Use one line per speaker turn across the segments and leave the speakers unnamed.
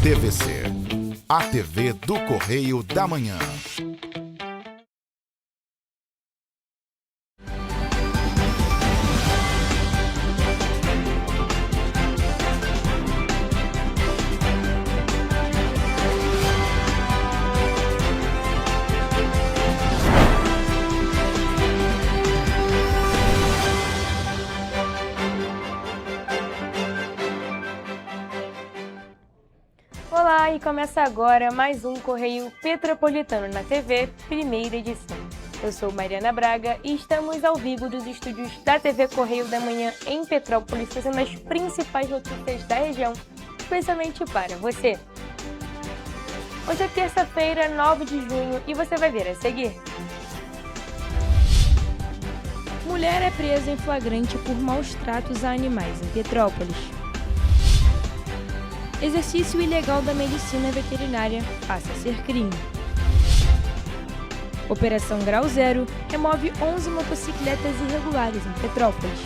TVC, a TV do Correio da Manhã.
Olá, e começa agora mais um Correio Petropolitano na TV, primeira edição. Eu sou Mariana Braga e estamos ao vivo dos estúdios da TV Correio da Manhã em Petrópolis, trazendo as principais notícias da região, especialmente para você. Hoje é terça-feira, 9 de junho, e você vai ver a seguir. Mulher é presa em flagrante por maus tratos a animais em Petrópolis. Exercício ilegal da medicina veterinária passa a ser crime. Operação Grau Zero remove 11 motocicletas irregulares em Petrópolis.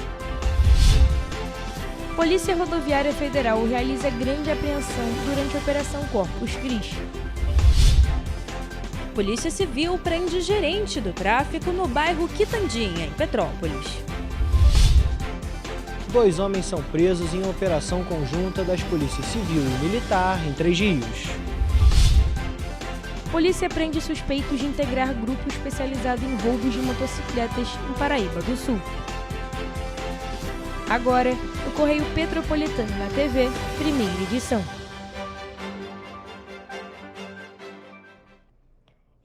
Polícia Rodoviária Federal realiza grande apreensão durante a Operação Corpus Christi.
Polícia Civil prende gerente do tráfico no bairro Quitandinha, em Petrópolis.
2 homens são presos em operação conjunta das polícias civil e militar em Três Rios.
Polícia prende suspeitos de integrar grupo especializado em roubos de motocicletas em Paraíba do Sul. Agora, o Correio Petropolitano na TV, primeira edição.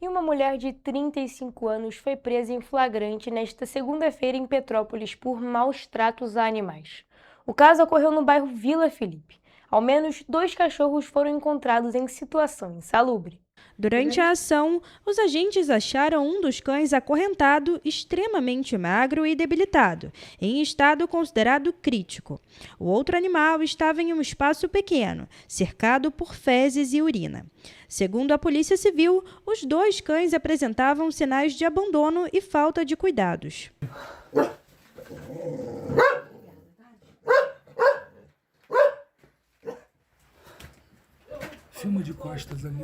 E uma mulher de 35 anos foi presa em flagrante nesta segunda-feira em Petrópolis por maus tratos a animais. O caso ocorreu no bairro Vila Felipe. Ao menos 2 cachorros foram encontrados em situação insalubre.
Durante a ação, os agentes acharam um dos cães acorrentado, extremamente magro e debilitado, em estado considerado crítico. O outro animal estava em um espaço pequeno, cercado por fezes e urina. Segundo a Polícia Civil, os 2 cães apresentavam sinais de abandono e falta de cuidados.
Filma de costas ali.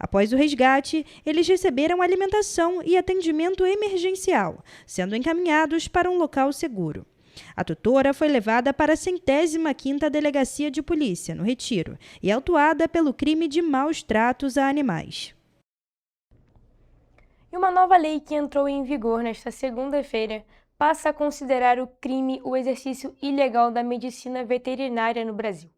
Após o resgate, eles receberam alimentação e atendimento emergencial, sendo encaminhados para um local seguro. A tutora foi levada para a 105ª Delegacia de Polícia, no Retiro, e autuada pelo crime de maus tratos a animais.
E uma nova lei que entrou em vigor nesta segunda-feira passa a considerar o crime o exercício ilegal da medicina veterinária no Brasil.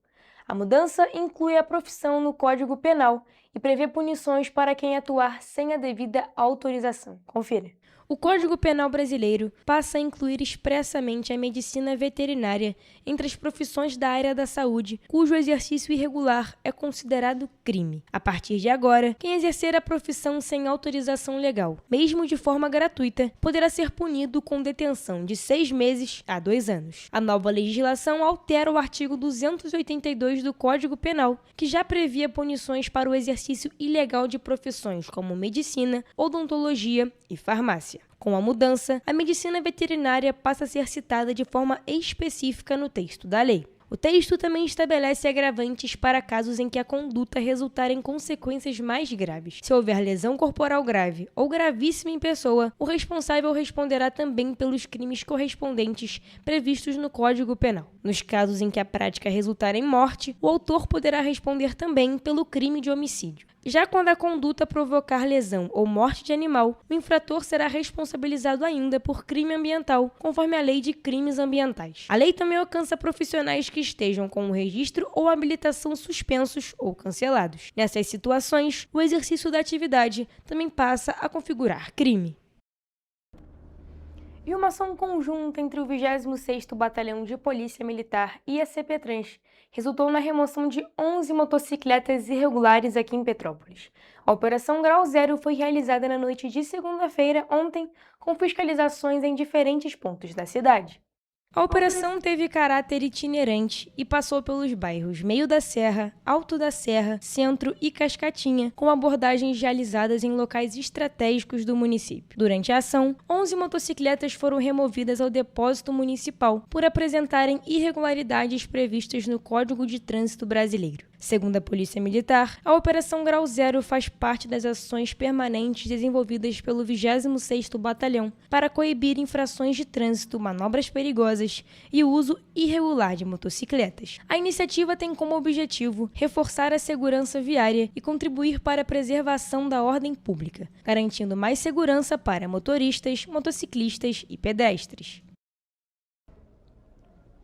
A mudança inclui a profissão no Código Penal e prevê punições para quem atuar sem a devida autorização. Confira. O Código Penal brasileiro passa a incluir expressamente a medicina veterinária entre as profissões da área da saúde, cujo exercício irregular é considerado crime. A partir de agora, quem exercer a profissão sem autorização legal, mesmo de forma gratuita, poderá ser punido com detenção de 6 meses a 2 anos. A nova legislação altera o artigo 282 do Código Penal, que já previa punições para o exercício ilegal de profissões como medicina, odontologia e farmácia. Com a mudança, a medicina veterinária passa a ser citada de forma específica no texto da lei. O texto também estabelece agravantes para casos em que a conduta resultar em consequências mais graves. Se houver lesão corporal grave ou gravíssima em pessoa, o responsável responderá também pelos crimes correspondentes previstos no Código Penal. Nos casos em que a prática resultar em morte, o autor poderá responder também pelo crime de homicídio. Já quando a conduta provocar lesão ou morte de animal, o infrator será responsabilizado ainda por crime ambiental, conforme a Lei de Crimes Ambientais. A lei também alcança profissionais que estejam com o registro ou habilitação suspensos ou cancelados. Nessas situações, o exercício da atividade também passa a configurar crime. E uma ação conjunta entre o 26º Batalhão de Polícia Militar e a CPTrans resultou na remoção de 11 motocicletas irregulares aqui em Petrópolis. A Operação Grau Zero foi realizada na noite de segunda-feira, ontem, com fiscalizações em diferentes pontos da cidade. A operação teve caráter itinerante e passou pelos bairros Meio da Serra, Alto da Serra, Centro e Cascatinha, com abordagens realizadas em locais estratégicos do município. Durante a ação, 11 motocicletas foram removidas ao depósito municipal por apresentarem irregularidades previstas no Código de Trânsito Brasileiro. Segundo a Polícia Militar, a Operação Grau Zero faz parte das ações permanentes desenvolvidas pelo 26º Batalhão para coibir infrações de trânsito, manobras perigosas e o uso irregular de motocicletas. A iniciativa tem como objetivo reforçar a segurança viária e contribuir para a preservação da ordem pública, garantindo mais segurança para motoristas, motociclistas e pedestres.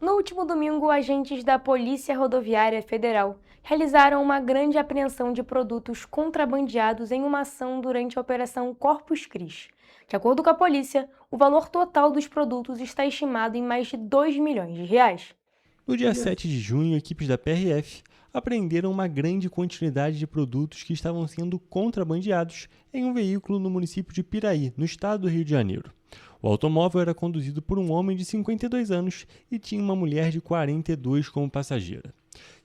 No último domingo, agentes da Polícia Rodoviária Federal realizaram uma grande apreensão de produtos contrabandeados em uma ação durante a Operação Corpus Christi. De acordo com a polícia, o valor total dos produtos está estimado em mais de R$2 milhões.
No dia 7 de junho, equipes da PRF apreenderam uma grande quantidade de produtos que estavam sendo contrabandeados em um veículo no município de Piraí, no estado do Rio de Janeiro. O automóvel era conduzido por um homem de 52 anos e tinha uma mulher de 42 como passageira.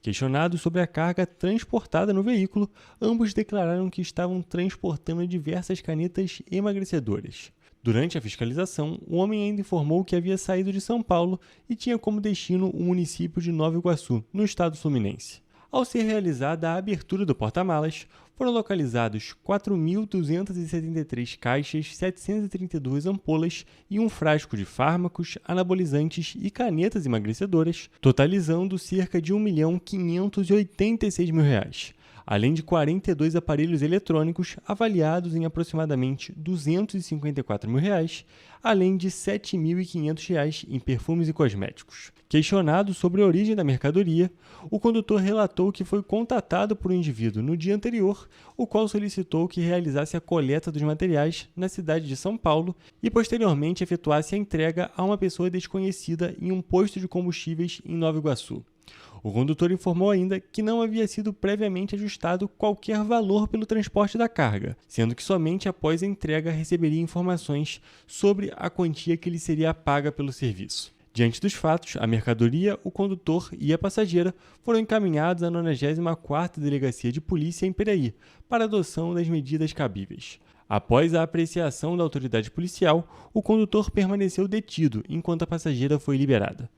Questionados sobre a carga transportada no veículo, ambos declararam que estavam transportando diversas canetas emagrecedoras. Durante a fiscalização, o homem ainda informou que havia saído de São Paulo e tinha como destino o município de Nova Iguaçu, no estado fluminense. Ao ser realizada a abertura do porta-malas, foram localizados 4.273 caixas, 732 ampolas e um frasco de fármacos, anabolizantes e canetas emagrecedoras, totalizando cerca de R$1.586.000, além de 42 aparelhos eletrônicos avaliados em aproximadamente R$254.000, além de R$7.500 em perfumes e cosméticos. Questionado sobre a origem da mercadoria, o condutor relatou que foi contatado por um indivíduo no dia anterior, o qual solicitou que realizasse a coleta dos materiais na cidade de São Paulo e posteriormente efetuasse a entrega a uma pessoa desconhecida em um posto de combustíveis em Nova Iguaçu. O condutor informou ainda que não havia sido previamente ajustado qualquer valor pelo transporte da carga, sendo que somente após a entrega receberia informações sobre a quantia que lhe seria paga pelo serviço. Diante dos fatos, a mercadoria, o condutor e a passageira foram encaminhados à 94ª Delegacia de Polícia em Piraí para adoção das medidas cabíveis. Após a apreciação da autoridade policial, o condutor permaneceu detido enquanto a passageira foi liberada.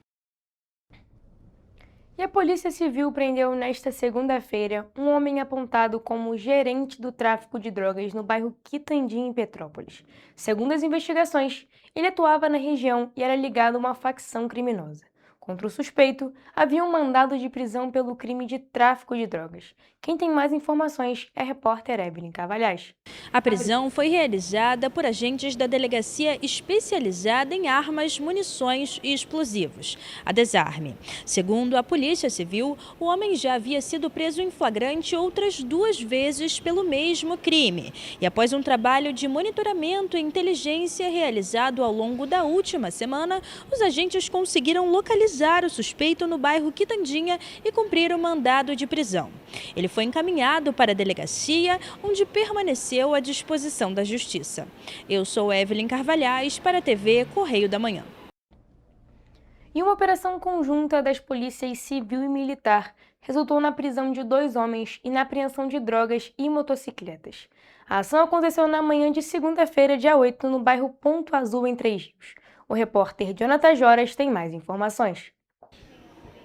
E a Polícia Civil prendeu nesta segunda-feira um homem apontado como gerente do tráfico de drogas no bairro Quitandi, em Petrópolis. Segundo as investigações, ele atuava na região e era ligado a uma facção criminosa. Contra o suspeito, havia um mandado de prisão pelo crime de tráfico de drogas. Quem tem mais informações é a repórter Evelyn Carvalhais.
A prisão foi realizada por agentes da Delegacia Especializada em Armas, Munições e Explosivos, a Desarme. Segundo a Polícia Civil, o homem já havia sido preso em flagrante outras 2 vezes pelo mesmo crime. E após um trabalho de monitoramento e inteligência realizado ao longo da última semana, os agentes conseguiram localizar o suspeito no bairro Quitandinha e cumprir o mandado de prisão. Ele foi encaminhado para a delegacia, onde permaneceu à disposição da Justiça. Eu sou Evelyn Carvalhais para a TV Correio da Manhã.
E uma operação conjunta das polícias civil e militar resultou na prisão de 2 homens e na apreensão de drogas e motocicletas. A ação aconteceu na manhã de segunda-feira, dia 8, no bairro Ponto Azul, em Três Rios. O repórter Jonathan Joras tem mais informações.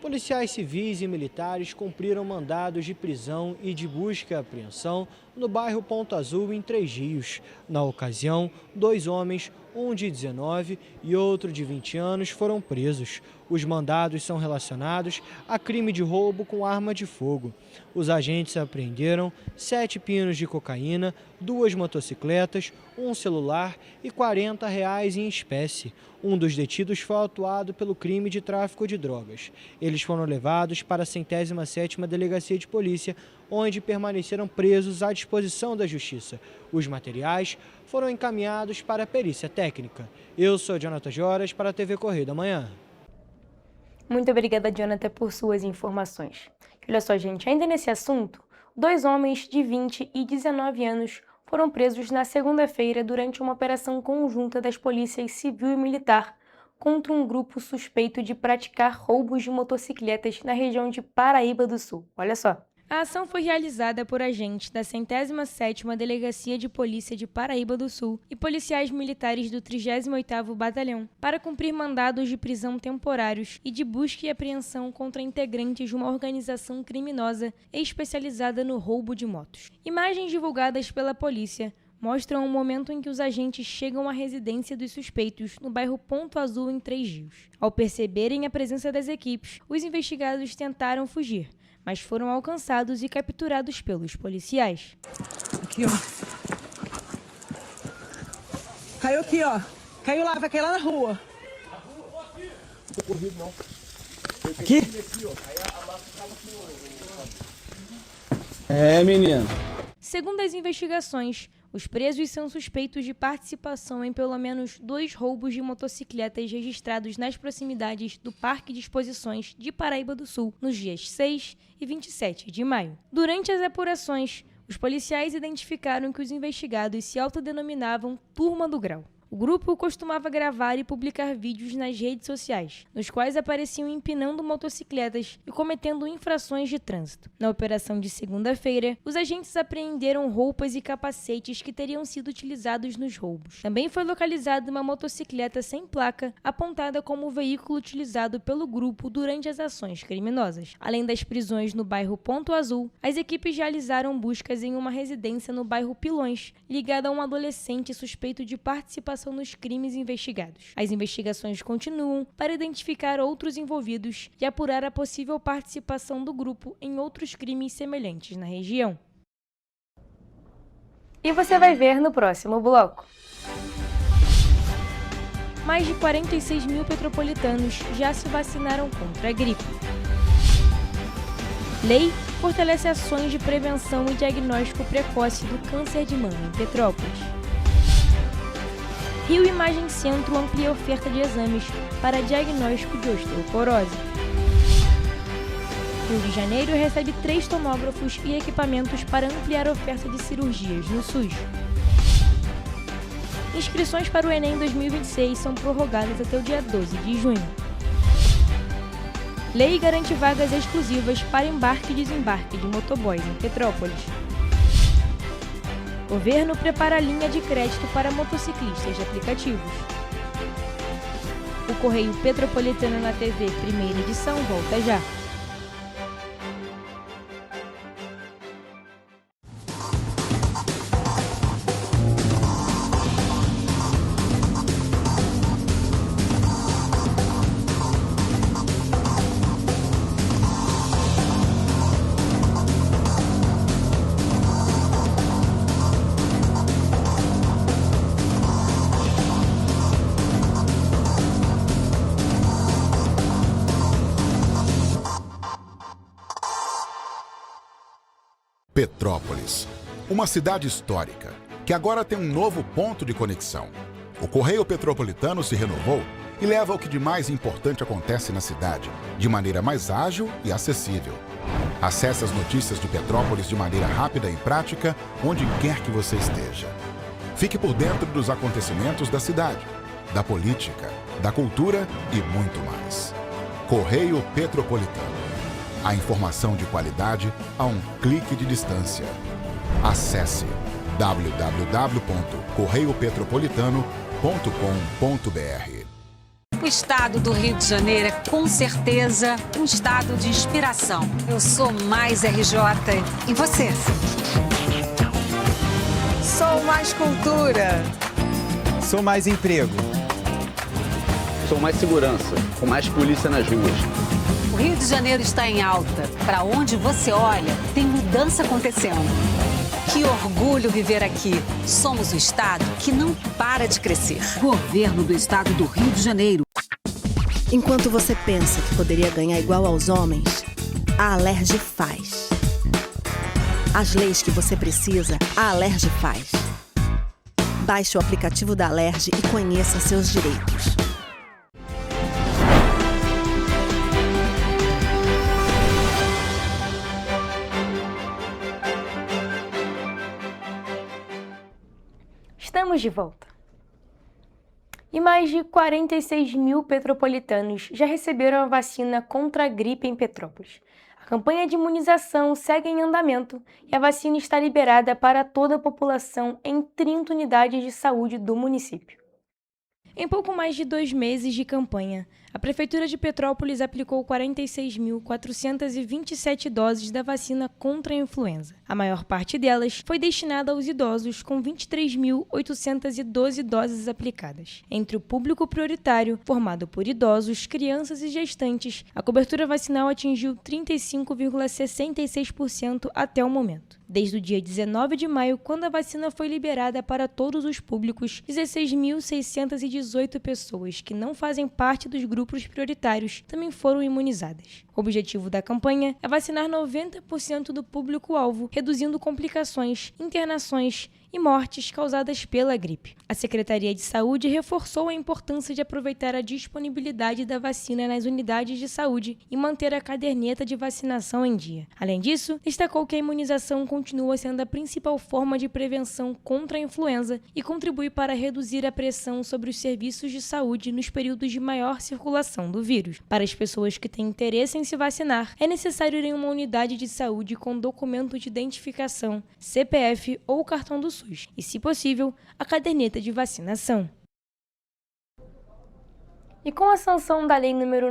Policiais civis e militares cumpriram mandados de prisão e de busca e apreensão no bairro Ponto Azul, em Três Rios. Na ocasião, 2 homens, um de 19 e outro de 20 anos, foram presos. Os mandados são relacionados a crime de roubo com arma de fogo. Os agentes apreenderam 7 pinos de cocaína, 2 motocicletas, um celular e R$40 em espécie. Um dos detidos foi autuado pelo crime de tráfico de drogas. Eles foram levados para a 107ª Delegacia de Polícia, onde permaneceram presos à disposição da Justiça. Os materiais foram encaminhados para a perícia técnica. Eu sou Jonathan Joras para a TV Correio da Manhã.
Muito obrigada, Jonathan, por suas informações. Olha só, gente, ainda nesse assunto, 2 homens de 20 e 19 anos foram presos na segunda-feira durante uma operação conjunta das polícias civil e militar contra um grupo suspeito de praticar roubos de motocicletas na região de Paraíba do Sul. Olha só. A ação foi realizada por agentes da 107ª Delegacia de Polícia de Paraíba do Sul e policiais militares do 38º Batalhão para cumprir mandados de prisão temporários e de busca e apreensão contra integrantes de uma organização criminosa especializada no roubo de motos. Imagens divulgadas pela polícia mostram o momento em que os agentes chegam à residência dos suspeitos no bairro Ponto Azul, em Três Rios. Ao perceberem a presença das equipes, os investigados tentaram fugir, mas foram alcançados e capturados pelos policiais.
Aqui, ó. Caiu aqui, ó. Caiu lá, vai cair lá na rua.
Não tô corrido, não.
Aqui? É, menino.
Segundo as investigações, os presos são suspeitos de participação em pelo menos 2 roubos de motocicletas registrados nas proximidades do Parque de Exposições de Paraíba do Sul, nos dias 6 e 27 de maio. Durante as apurações, os policiais identificaram que os investigados se autodenominavam Turma do Grau. O grupo costumava gravar e publicar vídeos nas redes sociais, nos quais apareciam empinando motocicletas e cometendo infrações de trânsito. Na operação de segunda-feira, os agentes apreenderam roupas e capacetes que teriam sido utilizados nos roubos. Também foi localizada uma motocicleta sem placa, apontada como o veículo utilizado pelo grupo durante as ações criminosas. Além das prisões no bairro Ponto Azul, as equipes realizaram buscas em uma residência no bairro Pilões, ligada a um adolescente suspeito de participação nos crimes investigados. As investigações continuam para identificar outros envolvidos e apurar a possível participação do grupo em outros crimes semelhantes na região. E você vai ver no próximo bloco. Mais de 46 mil petropolitanos já se vacinaram contra a gripe. Lei fortalece ações de prevenção e diagnóstico precoce do câncer de mama em Petrópolis. Rio Imagem Centro amplia a oferta de exames para diagnóstico de osteoporose. Rio de Janeiro recebe 3 tomógrafos e equipamentos para ampliar a oferta de cirurgias no SUS. Inscrições para o Enem 2026 são prorrogadas até o dia 12 de junho. Lei garante vagas exclusivas para embarque e desembarque de motoboys em Petrópolis. Governo prepara linha de crédito para motociclistas de aplicativos. O Correio Petropolitano na TV, primeira edição, volta já.
Petrópolis, uma cidade histórica, que agora tem um novo ponto de conexão. O Correio Petropolitano se renovou e leva o que de mais importante acontece na cidade, de maneira mais ágil e acessível. Acesse as notícias de Petrópolis de maneira rápida e prática, onde quer que você esteja. Fique por dentro dos acontecimentos da cidade, da política, da cultura e muito mais. Correio Petropolitano. A informação de qualidade a um clique de distância. Acesse www.correiopetropolitano.com.br.
O estado do Rio de Janeiro é com certeza um estado de inspiração. Eu sou mais RJ. E você?
Sou mais cultura.
Sou mais emprego.
Sou mais segurança, com mais polícia nas ruas.
O Rio de Janeiro está em alta. Para onde você olha, tem mudança acontecendo. Que orgulho viver aqui. Somos o estado que não para de crescer. Governo do estado do Rio de Janeiro.
Enquanto você pensa que poderia ganhar igual aos homens, a Alerj faz. As leis que você precisa, a Alerj faz. Baixe o aplicativo da Alerj e conheça seus direitos.
Estamos de volta. E mais de 46 mil petropolitanos já receberam a vacina contra a gripe em Petrópolis. A campanha de imunização segue em andamento e a vacina está liberada para toda a população em 30 unidades de saúde do município. Em pouco mais de 2 meses de campanha, a Prefeitura de Petrópolis aplicou 46.427 doses da vacina contra a influenza. A maior parte delas foi destinada aos idosos, com 23.812 doses aplicadas. Entre o público prioritário, formado por idosos, crianças e gestantes, a cobertura vacinal atingiu 35,66% até o momento. Desde o dia 19 de maio, quando a vacina foi liberada para todos os públicos, 16.618 pessoas que não fazem parte dos grupos prioritários também foram imunizadas. O objetivo da campanha é vacinar 90% do público-alvo, reduzindo complicações, internações e mortes causadas pela gripe. A Secretaria de Saúde reforçou a importância de aproveitar a disponibilidade da vacina nas unidades de saúde e manter a caderneta de vacinação em dia. Além disso, destacou que a imunização continua sendo a principal forma de prevenção contra a influenza e contribui para reduzir a pressão sobre os serviços de saúde nos períodos de maior circulação do vírus. Para as pessoas que têm interesse em se vacinar, é necessário ir em uma unidade de saúde com documento de identificação, CPF ou cartão do SUS e, se possível, a caderneta de vacinação. E com a sanção da Lei nº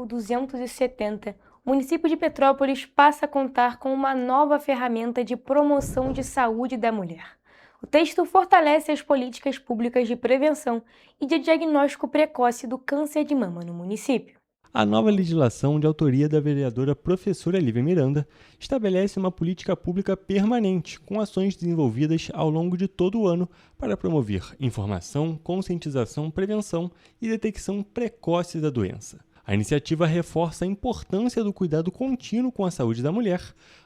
9.270, o município de Petrópolis passa a contar com uma nova ferramenta de promoção de saúde da mulher. O texto fortalece as políticas públicas de prevenção e de diagnóstico precoce do câncer de mama no município.
A nova legislação, de autoria da vereadora professora Lívia Miranda, estabelece uma política pública permanente, com ações desenvolvidas ao longo de todo o ano para promover informação, conscientização, prevenção e detecção precoce da doença. A iniciativa reforça a importância do cuidado contínuo com a saúde da mulher,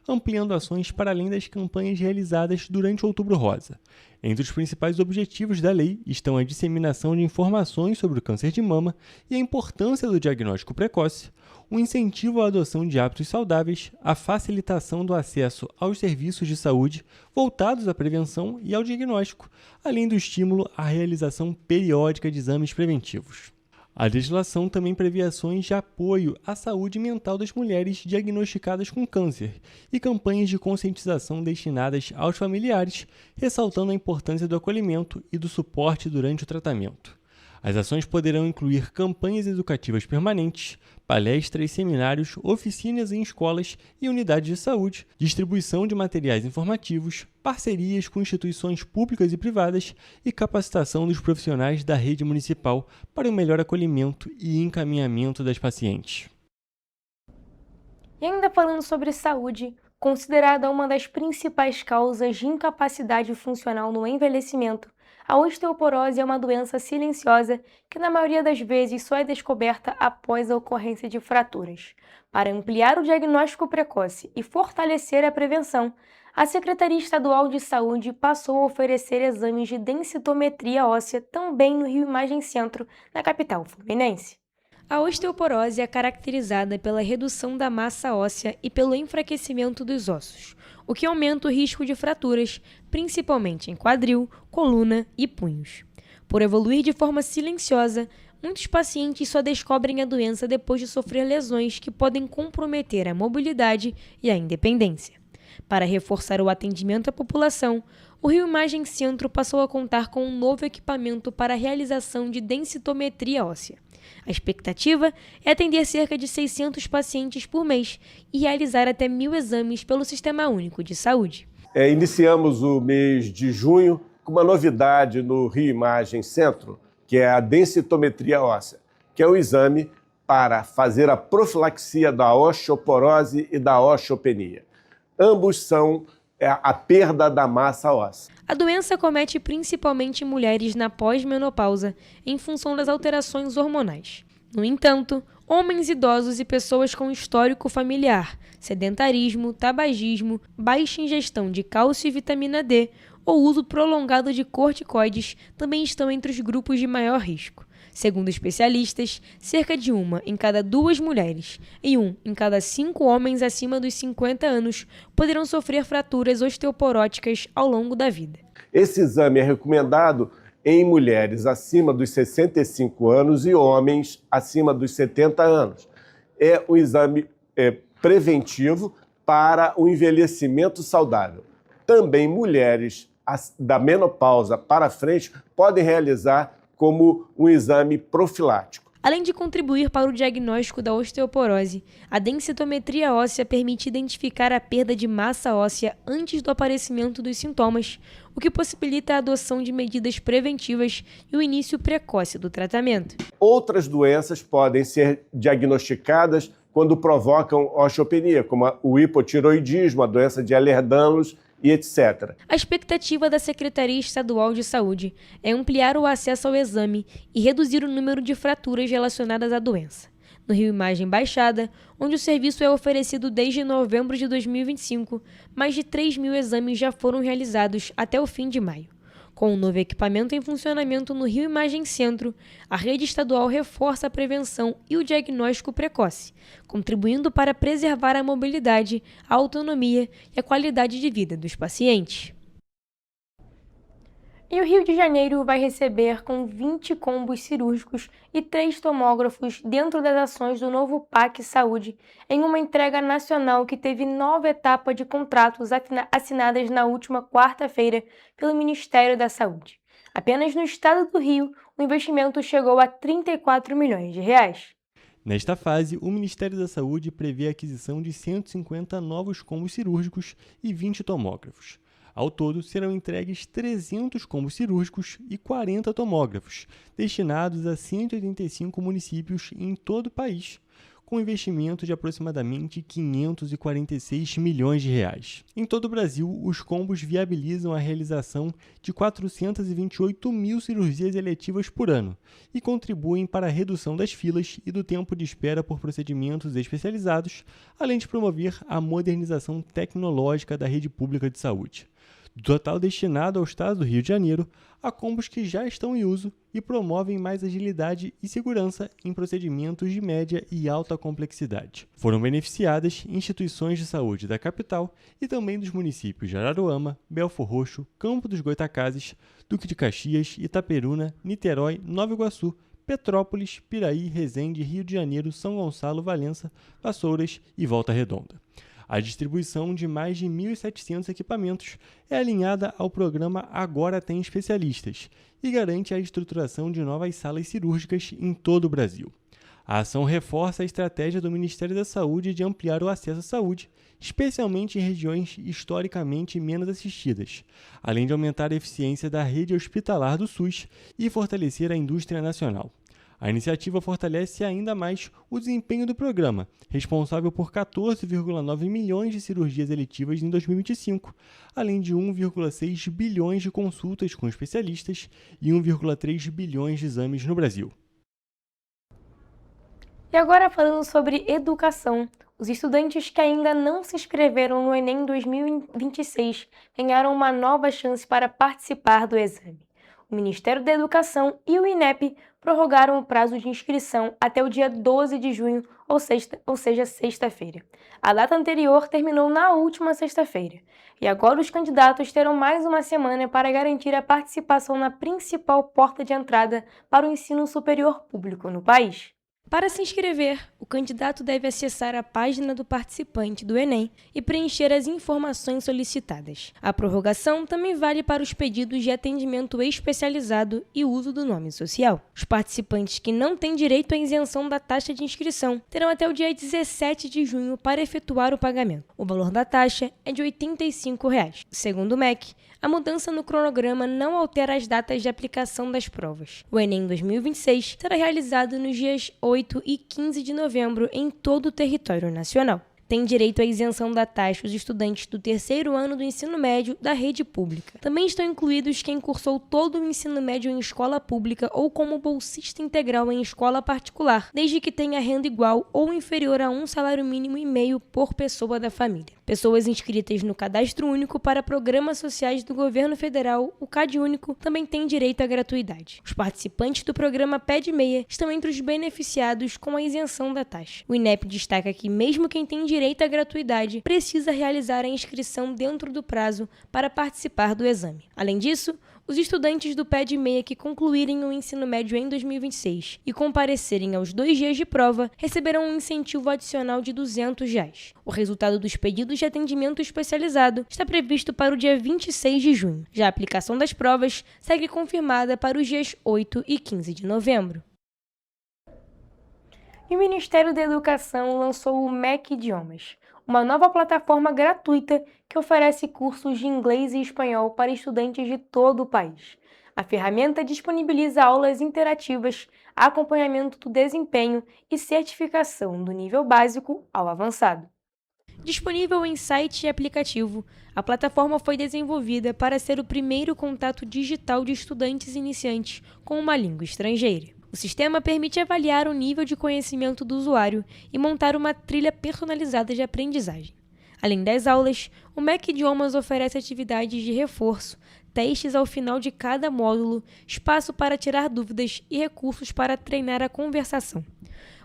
ampliando ações para além das campanhas realizadas durante o Outubro Rosa. Entre os principais objetivos da lei estão a disseminação de informações sobre o câncer de mama e a importância do diagnóstico precoce, o incentivo à adoção de hábitos saudáveis, a facilitação do acesso aos serviços de saúde voltados à prevenção e ao diagnóstico, além do estímulo à realização periódica de exames preventivos. A legislação também prevê ações de apoio à saúde mental das mulheres diagnosticadas com câncer e campanhas de conscientização destinadas aos familiares, ressaltando a importância do acolhimento e do suporte durante o tratamento. As ações poderão incluir campanhas educativas permanentes, palestras, seminários, oficinas em escolas e unidades de saúde, distribuição de materiais informativos, parcerias com instituições públicas e privadas e capacitação dos profissionais da rede municipal para o melhor acolhimento e encaminhamento das pacientes.
E ainda falando sobre saúde, considerada uma das principais causas de incapacidade funcional no envelhecimento, a osteoporose é uma doença silenciosa que, na maioria das vezes, só é descoberta após a ocorrência de fraturas. Para ampliar o diagnóstico precoce e fortalecer a prevenção, a Secretaria Estadual de Saúde passou a oferecer exames de densitometria óssea também no Rio Imagem Centro, na capital fluminense. A osteoporose é caracterizada pela redução da massa óssea e pelo enfraquecimento dos ossos, o que aumenta o risco de fraturas, principalmente em quadril, coluna e punhos. Por evoluir de forma silenciosa, muitos pacientes só descobrem a doença depois de sofrer lesões que podem comprometer a mobilidade e a independência. Para reforçar o atendimento à população, o Rio Imagem Centro passou a contar com um novo equipamento para a realização de densitometria óssea. A expectativa é atender cerca de 600 pacientes por mês e realizar até 1.000 exames pelo Sistema Único de Saúde.
Iniciamos o mês de junho com uma novidade no Rio Imagem Centro, que é a densitometria óssea, que é o exame para fazer a profilaxia da osteoporose e da osteopenia. Ambos são a perda da massa óssea.
A doença comete principalmente mulheres na pós-menopausa, em função das alterações hormonais. No entanto, homens idosos e pessoas com histórico familiar, sedentarismo, tabagismo, baixa ingestão de cálcio e vitamina D ou uso prolongado de corticoides também estão entre os grupos de maior risco. Segundo especialistas, cerca de 1 em cada 2 mulheres e 1 em cada 5 homens acima dos 50 anos poderão sofrer fraturas osteoporóticas ao longo da vida.
Esse exame é recomendado em mulheres acima dos 65 anos e homens acima dos 70 anos. É um exame preventivo para o envelhecimento saudável. Também mulheres da menopausa para frente podem realizar como um exame profilático.
Além de contribuir para o diagnóstico da osteoporose, a densitometria óssea permite identificar a perda de massa óssea antes do aparecimento dos sintomas, o que possibilita a adoção de medidas preventivas e o início precoce do tratamento.
Outras doenças podem ser diagnosticadas quando provocam osteopenia, como o hipotiroidismo, a doença de Ehlers-Danlos e etc.
A expectativa da Secretaria Estadual de Saúde é ampliar o acesso ao exame e reduzir o número de fraturas relacionadas à doença. No Rio Imagem Baixada, onde o serviço é oferecido desde novembro de 2025, mais de 3.000 exames já foram realizados até o fim de maio. Com o novo equipamento em funcionamento no Rio Imagem Centro, a rede estadual reforça a prevenção e o diagnóstico precoce, contribuindo para preservar a mobilidade, a autonomia e a qualidade de vida dos pacientes. E o Rio de Janeiro vai receber com 20 combos cirúrgicos e 3 tomógrafos dentro das ações do novo PAC Saúde, em uma entrega nacional que teve nova etapa de contratos assinadas na última quarta-feira pelo Ministério da Saúde. Apenas no estado do Rio, o investimento chegou a R$ 34 milhões.
Nesta fase, o Ministério da Saúde prevê a aquisição de 150 novos combos cirúrgicos e 20 tomógrafos. Ao todo, serão entregues 300 combos cirúrgicos e 40 tomógrafos, destinados a 185 municípios em todo o país, com investimento de aproximadamente R$ 546 milhões. Em todo o Brasil, os combos viabilizam a realização de 428 mil cirurgias eletivas por ano e contribuem para a redução das filas e do tempo de espera por procedimentos especializados, além de promover a modernização tecnológica da rede pública de saúde. Do total destinado ao estado do Rio de Janeiro, há combos que já estão em uso e promovem mais agilidade e segurança em procedimentos de média e alta complexidade. Foram beneficiadas instituições de saúde da capital e também dos municípios de Araruama, Belfor Roxo, Campo dos Goytacazes, Duque de Caxias, Itaperuna, Niterói, Nova Iguaçu, Petrópolis, Piraí, Resende, Rio de Janeiro, São Gonçalo, Valença, Vassouras e Volta Redonda. A distribuição de mais de 1.700 equipamentos é alinhada ao programa Agora Tem Especialistas e garante a estruturação de novas salas cirúrgicas em todo o Brasil. A ação reforça a estratégia do Ministério da Saúde de ampliar o acesso à saúde, especialmente em regiões historicamente menos assistidas, além de aumentar a eficiência da rede hospitalar do SUS e fortalecer a indústria nacional. A iniciativa fortalece ainda mais o desempenho do programa, responsável por 14,9 milhões de cirurgias eletivas em 2025, além de 1,6 bilhões de consultas com especialistas e 1,3 bilhões de exames no Brasil.
E agora falando sobre educação, os estudantes que ainda não se inscreveram no Enem 2026 ganharam uma nova chance para participar do exame. O Ministério da Educação e o INEP prorrogaram o prazo de inscrição até o dia 12 de junho, ou seja, sexta-feira. A data anterior terminou na última sexta-feira, e agora os candidatos terão mais uma semana para garantir a participação na principal porta de entrada para o ensino superior público no país. Para se inscrever, o candidato deve acessar a página do participante do Enem e preencher as informações solicitadas. A prorrogação também vale para os pedidos de atendimento especializado e uso do nome social. Os participantes que não têm direito à isenção da taxa de inscrição terão até o dia 17 de junho para efetuar o pagamento. O valor da taxa é de R$ 85. Segundo o MEC, a mudança no cronograma não altera as datas de aplicação das provas. O Enem 2026 será realizado nos dias 8 e 15 de novembro em todo o território nacional. Tem direito à isenção da taxa os estudantes do terceiro ano do ensino médio da rede pública. Também estão incluídos quem cursou todo o ensino médio em escola pública ou como bolsista integral em escola particular, desde que tenha renda igual ou inferior a 1,5 salário mínimo por pessoa da família. Pessoas inscritas no Cadastro Único para Programas Sociais do Governo Federal, o CadÚnico, também têm direito à gratuidade. Os participantes do programa PED-6 estão entre os beneficiados com a isenção da taxa. O INEP destaca que mesmo quem tem direito à gratuidade precisa realizar a inscrição dentro do prazo para participar do exame. Além disso, Os estudantes do pé de meia que concluírem o ensino médio em 2026 e comparecerem aos 2 dias de prova receberão um incentivo adicional de R$ 200. O resultado dos pedidos de atendimento especializado está previsto para o dia 26 de junho. Já a aplicação das provas segue confirmada para os dias 8 e 15 de novembro. E o Ministério da Educação lançou o MEC Idiomas, uma nova plataforma gratuita que oferece cursos de inglês e espanhol para estudantes de todo o país. A ferramenta disponibiliza aulas interativas, acompanhamento do desempenho e certificação do nível básico ao avançado. Disponível em site e aplicativo, a plataforma foi desenvolvida para ser o primeiro contato digital de estudantes iniciantes com uma língua estrangeira. O sistema permite avaliar o nível de conhecimento do usuário e montar uma trilha personalizada de aprendizagem. Além das aulas, o MEC Idiomas oferece atividades de reforço, testes ao final de cada módulo, espaço para tirar dúvidas e recursos para treinar a conversação.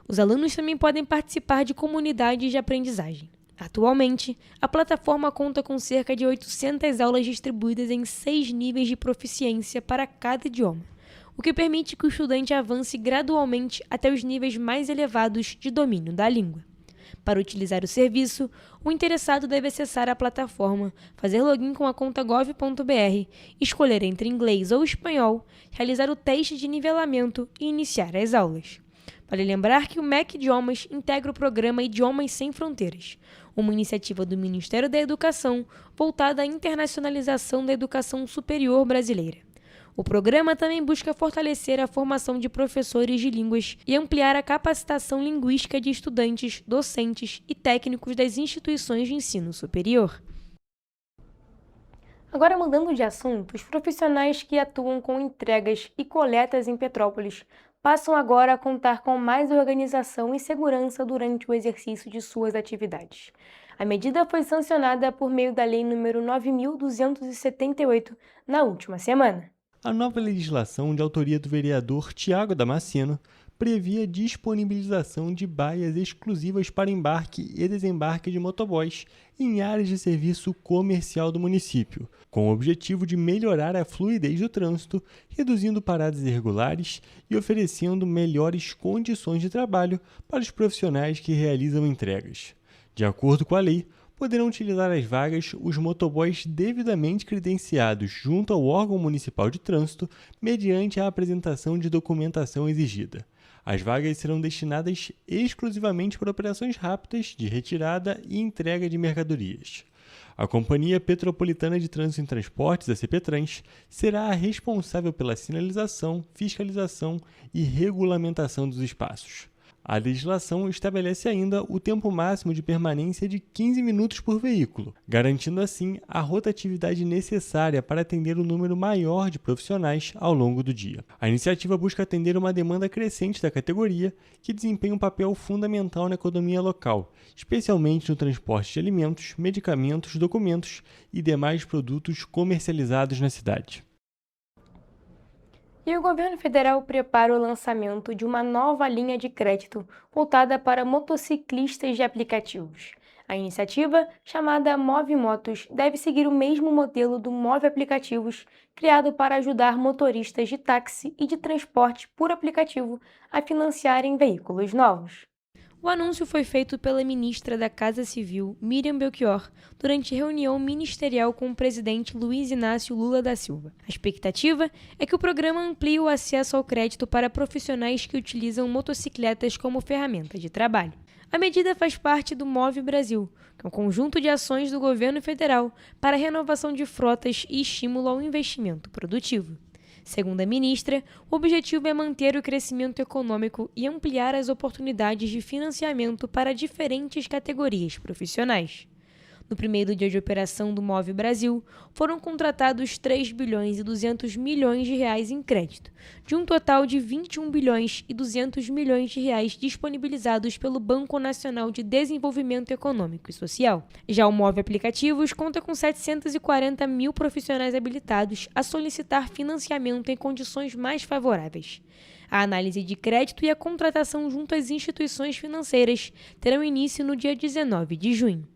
Os alunos também podem participar de comunidades de aprendizagem. Atualmente, a plataforma conta com cerca de 800 aulas distribuídas em 6 níveis de proficiência para cada idioma, o que permite que o estudante avance gradualmente até os níveis mais elevados de domínio da língua. Para utilizar o serviço, o interessado deve acessar a plataforma, fazer login com a conta gov.br, escolher entre inglês ou espanhol, realizar o teste de nivelamento e iniciar as aulas. Vale lembrar que o MEC Idiomas integra o programa Idiomas Sem Fronteiras, uma iniciativa do Ministério da Educação voltada à internacionalização da educação superior brasileira. O programa também busca fortalecer a formação de professores de línguas e ampliar a capacitação linguística de estudantes, docentes e técnicos das instituições de ensino superior. Agora, mudando de assunto, os profissionais que atuam com entregas e coletas em Petrópolis passam agora a contar com mais organização e segurança durante o exercício de suas atividades. A medida foi sancionada por meio da Lei nº 9.278 na última semana.
A nova legislação, de autoria do vereador Tiago Damasceno, previa a disponibilização de baias exclusivas para embarque e desembarque de motoboys em áreas de serviço comercial do município, com o objetivo de melhorar a fluidez do trânsito, reduzindo paradas irregulares e oferecendo melhores condições de trabalho para os profissionais que realizam entregas. De acordo com a lei, poderão utilizar as vagas os motoboys devidamente credenciados junto ao órgão municipal de trânsito mediante a apresentação de documentação exigida. As vagas serão destinadas exclusivamente para operações rápidas de retirada e entrega de mercadorias. A Companhia Petropolitana de Trânsito e Transportes, a CPTrans, será a responsável pela sinalização, fiscalização e regulamentação dos espaços. A legislação estabelece ainda o tempo máximo de permanência de 15 minutos por veículo, garantindo assim a rotatividade necessária para atender um número maior de profissionais ao longo do dia. A iniciativa busca atender uma demanda crescente da categoria, que desempenha um papel fundamental na economia local, especialmente no transporte de alimentos, medicamentos, documentos e demais produtos comercializados na cidade.
E o governo federal prepara o lançamento de uma nova linha de crédito voltada para motociclistas de aplicativos. A iniciativa, chamada Move Motos, deve seguir o mesmo modelo do Move Aplicativos, criado para ajudar motoristas de táxi e de transporte por aplicativo a financiarem veículos novos. O anúncio foi feito pela ministra da Casa Civil, Miriam Belchior, durante reunião ministerial com o presidente Luiz Inácio Lula da Silva. A expectativa é que o programa amplie o acesso ao crédito para profissionais que utilizam motocicletas como ferramenta de trabalho. A medida faz parte do Move Brasil, que é um conjunto de ações do governo federal para a renovação de frotas e estímulo ao investimento produtivo. Segundo a ministra, o objetivo é manter o crescimento econômico e ampliar as oportunidades de financiamento para diferentes categorias profissionais. No primeiro dia de operação do Move Brasil, foram contratados 3 bilhões e 200 milhões de reais em crédito, de um total de 21 bilhões e 200 milhões de reais disponibilizados pelo Banco Nacional de Desenvolvimento Econômico e Social. Já o Move Aplicativos conta com 740 mil profissionais habilitados a solicitar financiamento em condições mais favoráveis. A análise de crédito e a contratação junto às instituições financeiras terão início no dia 19 de junho.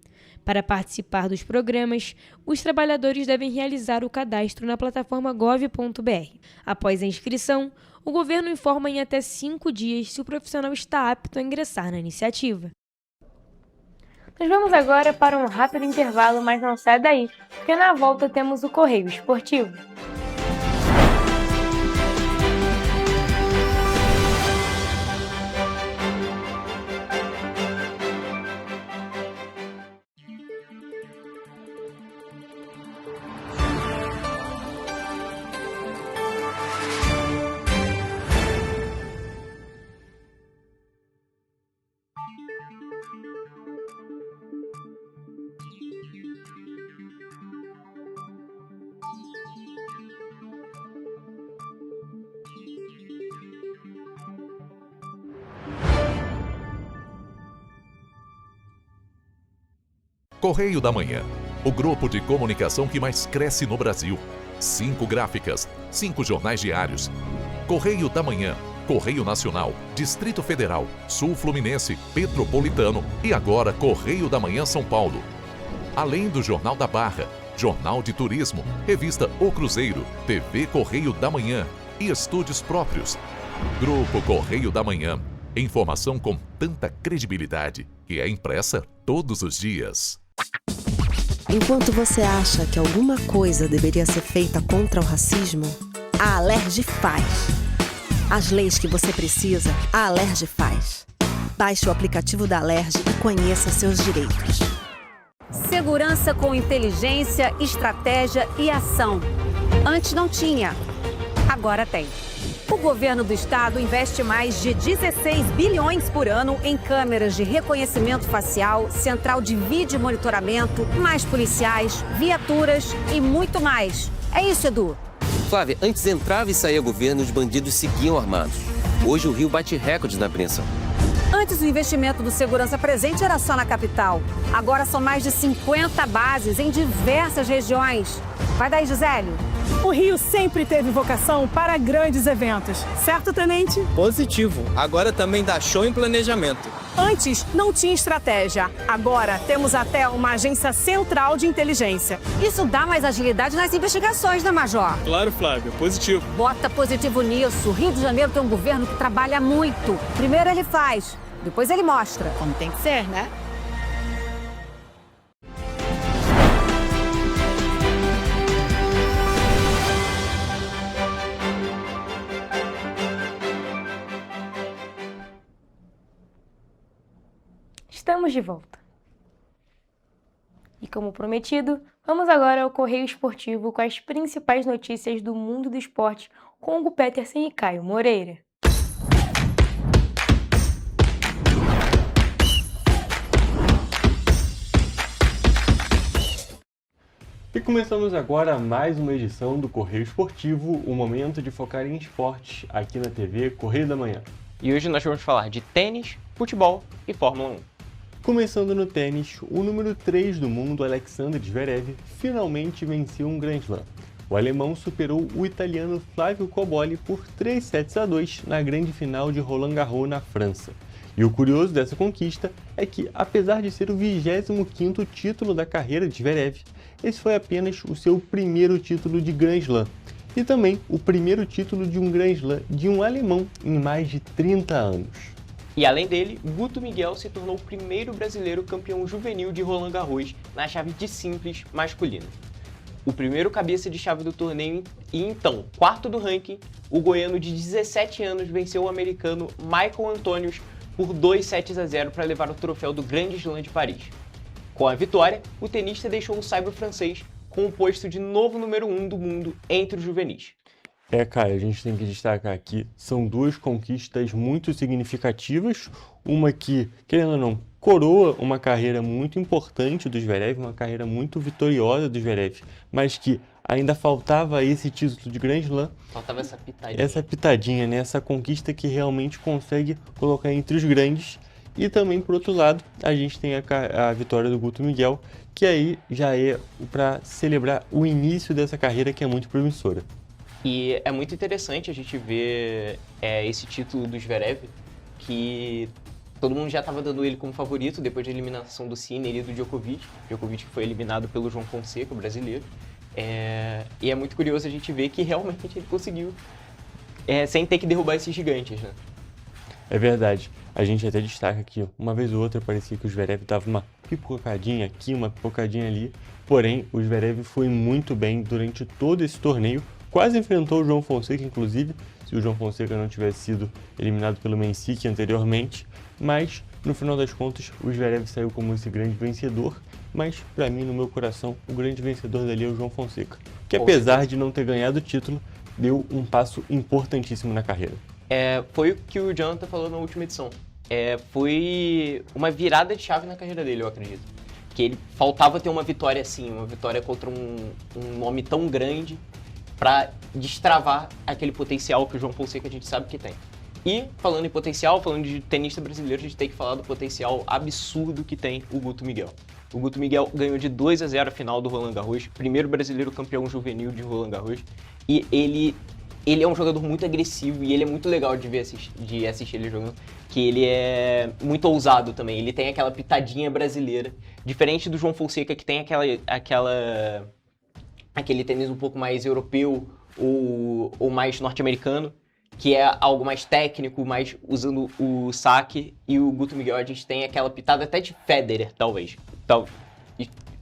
Para participar dos programas, os trabalhadores devem realizar o cadastro na plataforma gov.br. Após a inscrição, o governo informa em até 5 dias se o profissional está apto a ingressar na iniciativa. Nós vamos agora para um rápido intervalo, mas não sai daí, porque na volta temos o Correio Esportivo.
Correio da Manhã, o grupo de comunicação que mais cresce no Brasil. 5 gráficas, 5 jornais diários. Correio da Manhã, Correio Nacional, Distrito Federal, Sul Fluminense, Petropolitano e agora Correio da Manhã São Paulo. Além do Jornal da Barra, Jornal de Turismo, Revista O Cruzeiro, TV Correio da Manhã e estúdios próprios. Grupo Correio da Manhã, informação com tanta credibilidade que é impressa todos os dias.
Enquanto você acha que alguma coisa deveria ser feita contra o racismo, a Alerj faz. As leis que você precisa, a Alerj faz. Baixe o aplicativo da Alerj e conheça seus direitos.
Segurança com inteligência, estratégia e ação. Antes não tinha, agora tem. O governo do estado investe mais de 16 bilhões por ano em câmeras de reconhecimento facial, central de vídeo monitoramento, mais policiais, viaturas e muito mais. É isso, Edu.
Flávia, antes entrava e saía governo, os bandidos seguiam armados. Hoje o Rio bate recordes na apreensão.
Antes o investimento do Segurança Presente era só na capital. Agora são mais de 50 bases em diversas regiões. Vai daí, Gisele.
O Rio sempre teve vocação para grandes eventos, certo, tenente?
Positivo. Agora também dá show em planejamento.
Antes não tinha estratégia. Agora temos até uma agência central de inteligência.
Isso dá mais agilidade nas investigações, né, Major?
Claro, Flávio. Positivo.
Bota positivo nisso. O Rio de Janeiro tem um governo que trabalha muito. Primeiro ele faz, depois ele mostra.
Como tem que ser, né?
Estamos de volta. E como prometido, vamos agora ao Correio Esportivo com as principais notícias do mundo do esporte com Hugo Petersen e Caio Moreira.
E começamos agora mais uma edição do Correio Esportivo, o momento de focar em esportes aqui na TV Correio da Manhã.
E hoje nós vamos falar de tênis, futebol e Fórmula 1.
Começando no tênis, o número 3 do mundo, Alexander Zverev, finalmente venceu um Grand Slam. O alemão superou o italiano Flavio Cobolli por 3-2 na grande final de Roland Garros na França. E o curioso dessa conquista é que, apesar de ser o 25º título da carreira de Zverev, esse foi apenas o seu primeiro título de Grand Slam. E também o primeiro título de um Grand Slam de um alemão em mais de 30 anos.
E além dele, Guto Miguel se tornou o primeiro brasileiro campeão juvenil de Roland Garros na chave de simples masculina. O primeiro cabeça de chave do torneio e então, quarto do ranking, o goiano de 17 anos venceu o americano Michael Antonius por 2-0 para levar o troféu do Grand Slam de Paris. Com a vitória, o tenista deixou o saibro francês com o posto de novo número 1 do mundo entre os juvenis.
Caio, a gente tem que destacar aqui, são duas conquistas muito significativas, uma que, querendo ou não, coroa uma carreira muito importante do Zverev, uma carreira muito vitoriosa do Zverev, mas que ainda faltava esse título de Grand Slam.
Faltava essa pitadinha.
Essa pitadinha, né? Essa conquista que realmente consegue colocar entre os grandes. E também, por outro lado, a gente tem a vitória do Guto Miguel, que aí já é para celebrar o início dessa carreira que é muito promissora.
E é muito interessante a gente ver esse título do Zverev, que todo mundo já estava dando ele como favorito depois da eliminação do Sinner e do Djokovic. Djokovic foi eliminado pelo João Fonseca, o brasileiro. E é muito curioso a gente ver que realmente ele conseguiu, sem ter que derrubar esses gigantes, né?
É verdade. A gente até destaca que uma vez ou outra parecia que o Zverev dava uma pipocadinha aqui, uma pipocadinha ali. Porém, o Zverev foi muito bem durante todo esse torneio. Quase enfrentou o João Fonseca, inclusive, se o João Fonseca não tivesse sido eliminado pelo Mensik anteriormente. Mas, no final das contas, o Zverev saiu como esse grande vencedor. Mas, para mim, no meu coração, o grande vencedor dali é o João Fonseca. Que apesar de não ter ganhado o título, deu um passo importantíssimo na carreira.
Foi o que o Jonathan falou na última edição. Foi uma virada de chave na carreira dele, eu acredito. Que ele faltava ter uma vitória assim, uma vitória contra um nome tão grande para destravar aquele potencial que o João Fonseca a gente sabe que tem. E, falando em potencial, falando de tenista brasileiro, a gente tem que falar do potencial absurdo que tem o Guto Miguel. O Guto Miguel ganhou de 2-0 a final do Roland Garros, primeiro brasileiro campeão juvenil de Roland Garros, e ele é um jogador muito agressivo e ele é muito legal de assistir ele jogando, que ele é muito ousado também, ele tem aquela pitadinha brasileira, diferente do João Fonseca, que tem aquele tênis um pouco mais europeu ou mais norte-americano, que é algo mais técnico, mais usando o saque, e o Guto Miguel a gente tem aquela pitada até de Federer, talvez.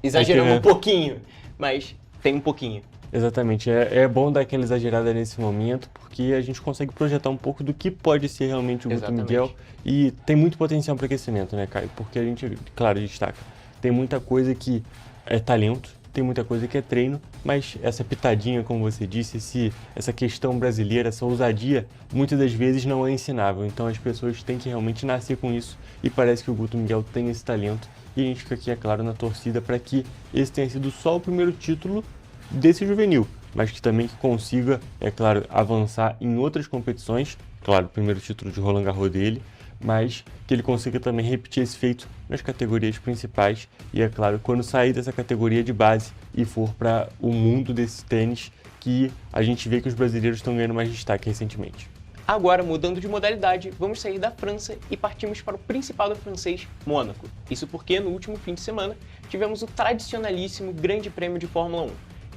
Exagerando um pouquinho, mas tem um pouquinho.
Exatamente, é bom dar aquela exagerada nesse momento, porque a gente consegue projetar um pouco do que pode ser realmente o Guto Miguel, e tem muito potencial para aquecimento, né, Caio? Porque a gente, claro, destaca, tem muita coisa que é talento, tem muita coisa que é treino, mas essa pitadinha, como você disse, essa questão brasileira, essa ousadia, muitas das vezes não é ensinável, então as pessoas têm que realmente nascer com isso, e parece que o Guto Miguel tem esse talento, e a gente fica aqui, é claro, na torcida para que esse tenha sido só o primeiro título desse juvenil, mas que também consiga, é claro, avançar em outras competições, claro, o primeiro título de Roland Garros dele, mas que ele consiga também repetir esse feito nas categorias principais e, é claro, quando sair dessa categoria de base e for para o mundo desse tênis, que a gente vê que os brasileiros estão ganhando mais destaque recentemente.
Agora, mudando de modalidade, vamos sair da França e partimos para o Principado francês, Mônaco. Isso porque, no último fim de semana, tivemos o tradicionalíssimo Grande Prêmio de Fórmula 1.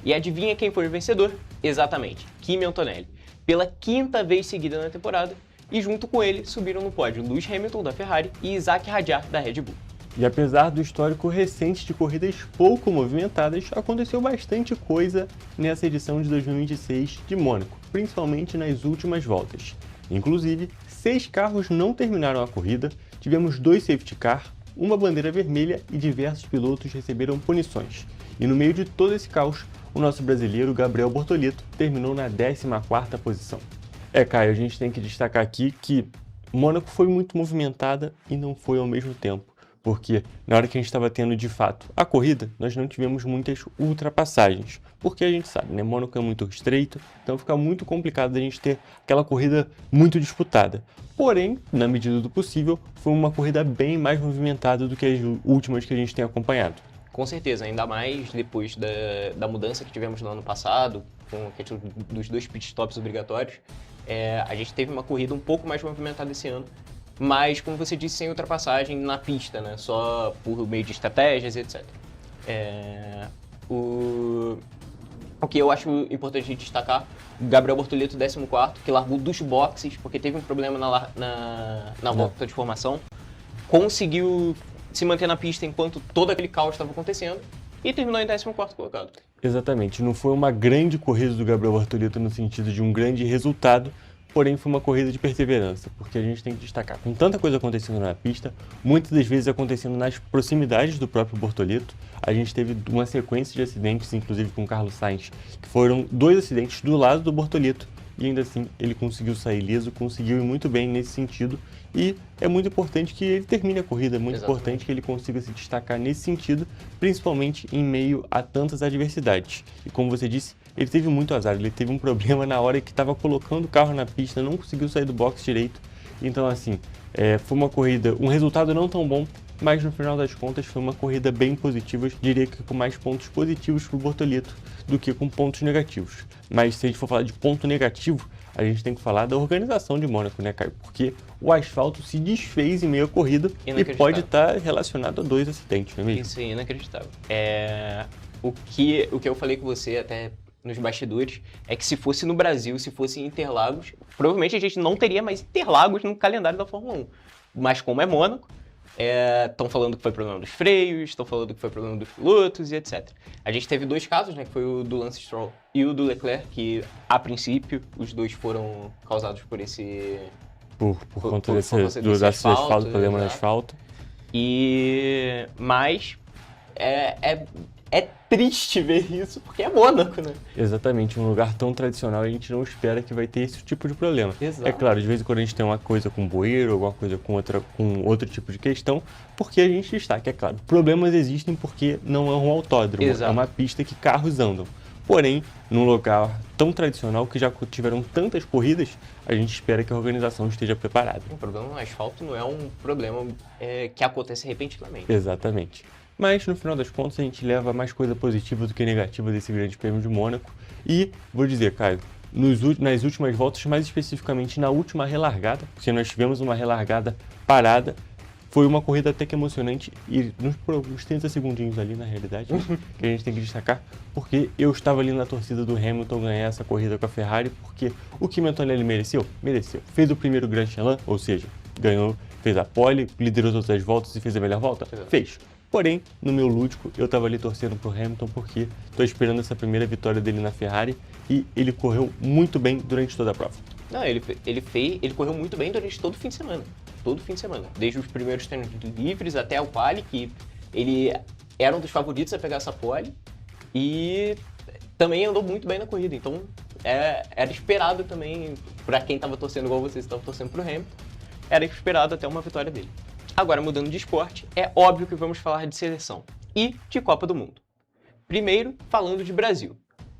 E adivinha quem foi o vencedor? Exatamente, Kimi Antonelli. Pela quinta vez seguida na temporada, e junto com ele subiram no pódio Lewis Hamilton, da Ferrari, e Isaac Hadjar, da Red Bull.
E apesar do histórico recente de corridas pouco movimentadas, aconteceu bastante coisa nessa edição de 2026 de Mônaco, principalmente nas últimas voltas. Inclusive, 6 carros não terminaram a corrida, tivemos 2 safety car, uma bandeira vermelha e diversos pilotos receberam punições. E no meio de todo esse caos, o nosso brasileiro Gabriel Bortoleto terminou na 14ª posição. Caio, a gente tem que destacar aqui que Mônaco foi muito movimentada e não foi ao mesmo tempo, porque na hora que a gente estava tendo de fato a corrida, nós não tivemos muitas ultrapassagens, porque a gente sabe, né, Mônaco é muito estreito, então fica muito complicado a gente ter aquela corrida muito disputada. Porém, na medida do possível, foi uma corrida bem mais movimentada do que as últimas que a gente tem acompanhado.
Com certeza, ainda mais depois da mudança que tivemos no ano passado, com a questão dos 2 pitstops obrigatórios, a gente teve uma corrida um pouco mais movimentada esse ano, mas, como você disse, sem ultrapassagem na pista, né? Só por meio de estratégias, etc. O que eu acho importante a gente destacar, Gabriel Bortoleto, 14º, que largou dos boxes, porque teve um problema na volta de formação, conseguiu se manter na pista enquanto todo aquele caos estava acontecendo e terminou em 14º colocado.
Exatamente, não foi uma grande corrida do Gabriel Bortoleto no sentido de um grande resultado, porém foi uma corrida de perseverança, porque a gente tem que destacar, com tanta coisa acontecendo na pista, muitas das vezes acontecendo nas proximidades do próprio Bortoleto, a gente teve uma sequência de acidentes, inclusive com o Carlos Sainz, que foram 2 acidentes do lado do Bortoleto, e ainda assim ele conseguiu sair ileso, conseguiu ir muito bem nesse sentido, e é muito importante que ele termine a corrida, é muito importante que ele consiga se destacar nesse sentido, principalmente em meio a tantas adversidades. E como você disse, ele teve muito azar, ele teve um problema na hora que estava colocando o carro na pista, não conseguiu sair do box direito, então assim, foi uma corrida, um resultado não tão bom, mas no final das contas foi uma corrida bem positiva, eu diria que com mais pontos positivos para o Bortoleto do que com pontos negativos. Mas se a gente for falar de ponto negativo, a gente tem que falar da organização de Mônaco, né, Caio? Porque o asfalto se desfez em meio à corrida e pode estar relacionado a 2 acidentes, não é mesmo?
Isso é inacreditável. O que eu falei com você até nos bastidores é que se fosse no Brasil, se fosse em Interlagos, provavelmente a gente não teria mais Interlagos no calendário da Fórmula 1. Mas como é Mônaco, estão falando que foi problema dos freios, estão falando que foi problema dos pilotos e etc. A gente teve 2 casos, né, que foi o do Lance Stroll e o do Leclerc, que a princípio os 2 foram causados por esse...
Por conta desse asfalto, problema no asfalto.
Mas é triste ver isso, porque é Mônaco, né?
Exatamente, um lugar tão tradicional, a gente não espera que vai ter esse tipo de problema.
Exato.
É claro, de vez em quando a gente tem uma coisa com bueiro, alguma coisa com outro tipo de questão, porque a gente destaca, é claro, problemas existem porque não é um autódromo, é uma pista que carros andam. Porém, num lugar tão tradicional que já tiveram tantas corridas, a gente espera que a organização esteja preparada.
O problema no asfalto não é um problema que acontece repentinamente.
Exatamente. Mas, no final das contas, a gente leva mais coisa positiva do que negativa desse Grande Prêmio de Mônaco. E, vou dizer, Caio, nas últimas voltas, mais especificamente na última relargada, porque nós tivemos uma relargada parada, foi uma corrida até que emocionante e nos 30 segundinhos ali, na realidade, que a gente tem que destacar, porque eu estava ali na torcida do Hamilton ganhar essa corrida com a Ferrari, porque o Kimi Antonelli mereceu? Mereceu. Fez o primeiro Grand Slam, ou seja, ganhou, fez a pole, liderou todas as voltas e fez a melhor volta? Fez. Porém, no meu lúdico, eu estava ali torcendo pro Hamilton porque estou esperando essa primeira vitória dele na Ferrari e ele correu muito bem durante toda a prova.
Não, ele correu muito bem durante todo o fim de semana. Todo fim de semana. Desde os primeiros treinos livres até o quali, que ele era um dos favoritos a pegar essa pole e também andou muito bem na corrida. Então, era esperado também, para quem estava torcendo igual vocês estavam torcendo pro Hamilton, era esperado até uma vitória dele. Agora, mudando de esporte, é óbvio que vamos falar de seleção e de Copa do Mundo. Primeiro, falando de Brasil.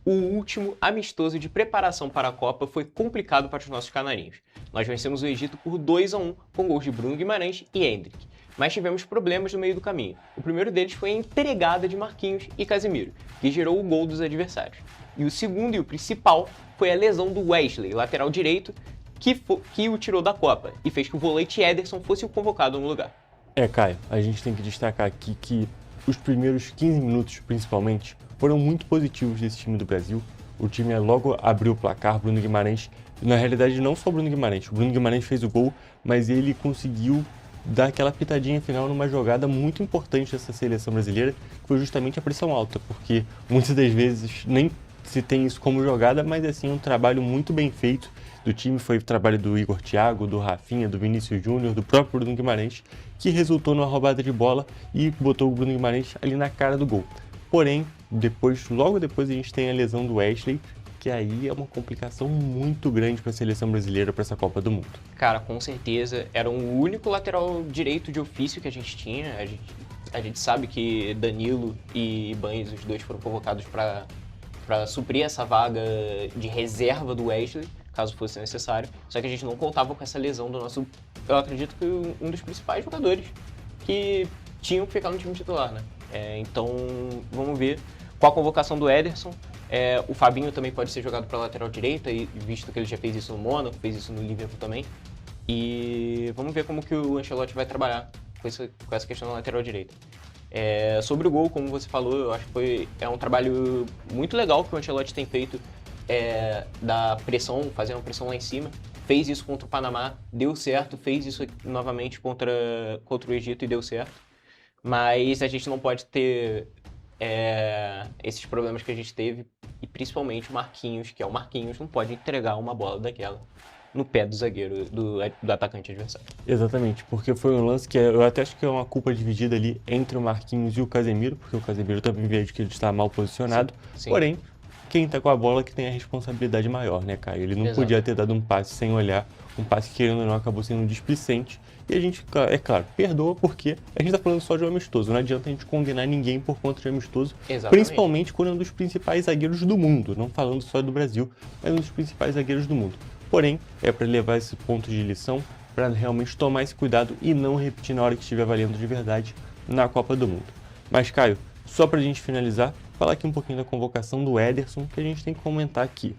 O último amistoso de preparação para a Copa foi complicado para os nossos canarinhos. Nós vencemos o Egito por 2-1, com gols de Bruno Guimarães e Endrick. Mas tivemos problemas no meio do caminho. O primeiro deles foi a entregada de Marquinhos e Casemiro, que gerou o gol dos adversários. E o segundo e o principal foi a lesão do Wesley, lateral direito, que o tirou da Copa e fez que o volante Ederson fosse o convocado no lugar.
Caio, a gente tem que destacar aqui que os primeiros 15 minutos, principalmente, foram muito positivos desse time do Brasil. O time logo abriu o placar, Bruno Guimarães, na realidade não só o Bruno Guimarães fez o gol, mas ele conseguiu dar aquela pitadinha final numa jogada muito importante dessa seleção brasileira, que foi justamente a pressão alta, porque muitas das vezes nem se tem isso como jogada, mas assim, um trabalho muito bem feito do time, foi o trabalho do Igor Thiago, do Rafinha, do Vinícius Júnior, do próprio Bruno Guimarães, que resultou numa roubada de bola e botou o Bruno Guimarães ali na cara do gol. Porém, logo depois a gente tem a lesão do Wesley, que aí é uma complicação muito grande para a seleção brasileira para essa Copa do Mundo.
Cara, com certeza, era o único lateral direito de ofício que a gente tinha. A gente sabe que Danilo e Ibanez, os dois foram convocados para suprir essa vaga de reserva do Wesley, caso fosse necessário. Só que a gente não contava com essa lesão do nosso, eu acredito que um dos principais jogadores que tinham que ficar no time titular, né? Então, vamos ver. Com a convocação do Ederson, o Fabinho também pode ser jogado para a lateral direita, visto que ele já fez isso no Mônaco, fez isso no Liverpool também. E vamos ver como que o Ancelotti vai trabalhar com essa questão da lateral direita. Sobre o gol, como você falou, eu acho que é um trabalho muito legal que o Ancelotti tem feito, da pressão, fazer uma pressão lá em cima. Fez isso contra o Panamá, deu certo, fez isso novamente contra o Egito e deu certo. Mas a gente não pode ter esses problemas que a gente teve, e principalmente o Marquinhos, que é o Marquinhos, não pode entregar uma bola daquela no pé do zagueiro, do atacante adversário.
Exatamente, porque foi um lance que eu até acho que é uma culpa dividida ali entre o Marquinhos e o Casemiro, porque o Casemiro também vejo que ele está mal posicionado, sim. Porém, quem está com a bola que tem a responsabilidade maior, né, Caio? Ele não podia ter dado um passe sem olhar, um passe que querendo ou não acabou sendo displicente, e a gente, é claro, perdoa porque a gente está falando só de um amistoso, não adianta a gente condenar ninguém por conta de amistoso, principalmente quando é um dos principais zagueiros do mundo, não falando só do Brasil, mas um dos principais zagueiros do mundo. Porém, é para levar esse ponto de lição, para realmente tomar esse cuidado e não repetir na hora que estiver valendo de verdade na Copa do Mundo. Mas, Caio, só para a gente finalizar, falar aqui um pouquinho da convocação do Ederson, que a gente tem que comentar aqui.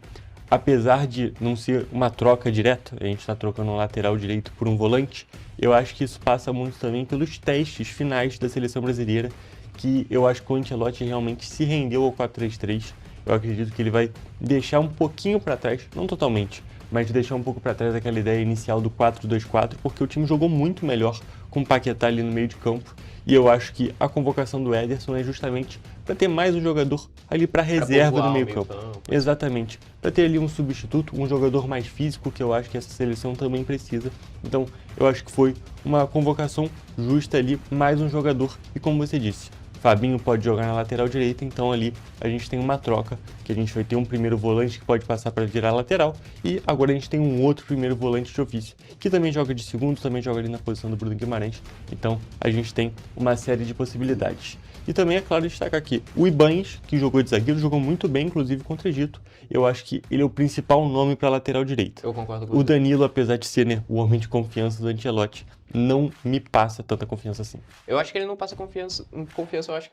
apesar de não ser uma troca direta, a gente está trocando um lateral direito por um volante, eu acho que isso passa muito também pelos testes finais da seleção brasileira, que eu acho que o Ancelotti realmente se rendeu ao 4-3-3. Eu acredito que ele vai deixar um pouquinho para trás, não totalmente, mas deixar um pouco para trás aquela ideia inicial do 4-2-4, porque o time jogou muito melhor com o Paquetá ali no meio de campo, e eu acho que a convocação do Ederson é justamente para ter mais um jogador ali para reserva do meio campo. Exatamente, para ter ali um substituto, um jogador mais físico, que eu acho que essa seleção também precisa. Então, eu acho que foi uma convocação justa ali, mais um jogador, e como você disse, Fabinho pode jogar na lateral direita, então ali a gente tem uma troca, que a gente vai ter um primeiro volante que pode passar para virar lateral, e agora a gente tem um outro primeiro volante de ofício, que também joga de segundo, também joga ali na posição do Bruno Guimarães, então a gente tem uma série de possibilidades. E também, é claro, destacar aqui o Ibañez, que jogou de zagueiro, jogou muito bem, inclusive contra o Egito. Eu acho que ele é o principal nome para a lateral direita.
Eu concordo com
o Danilo, apesar de ser, né, o homem de confiança do Ancelotti, não me passa tanta confiança assim.
Eu acho que ele não passa confiança eu acho,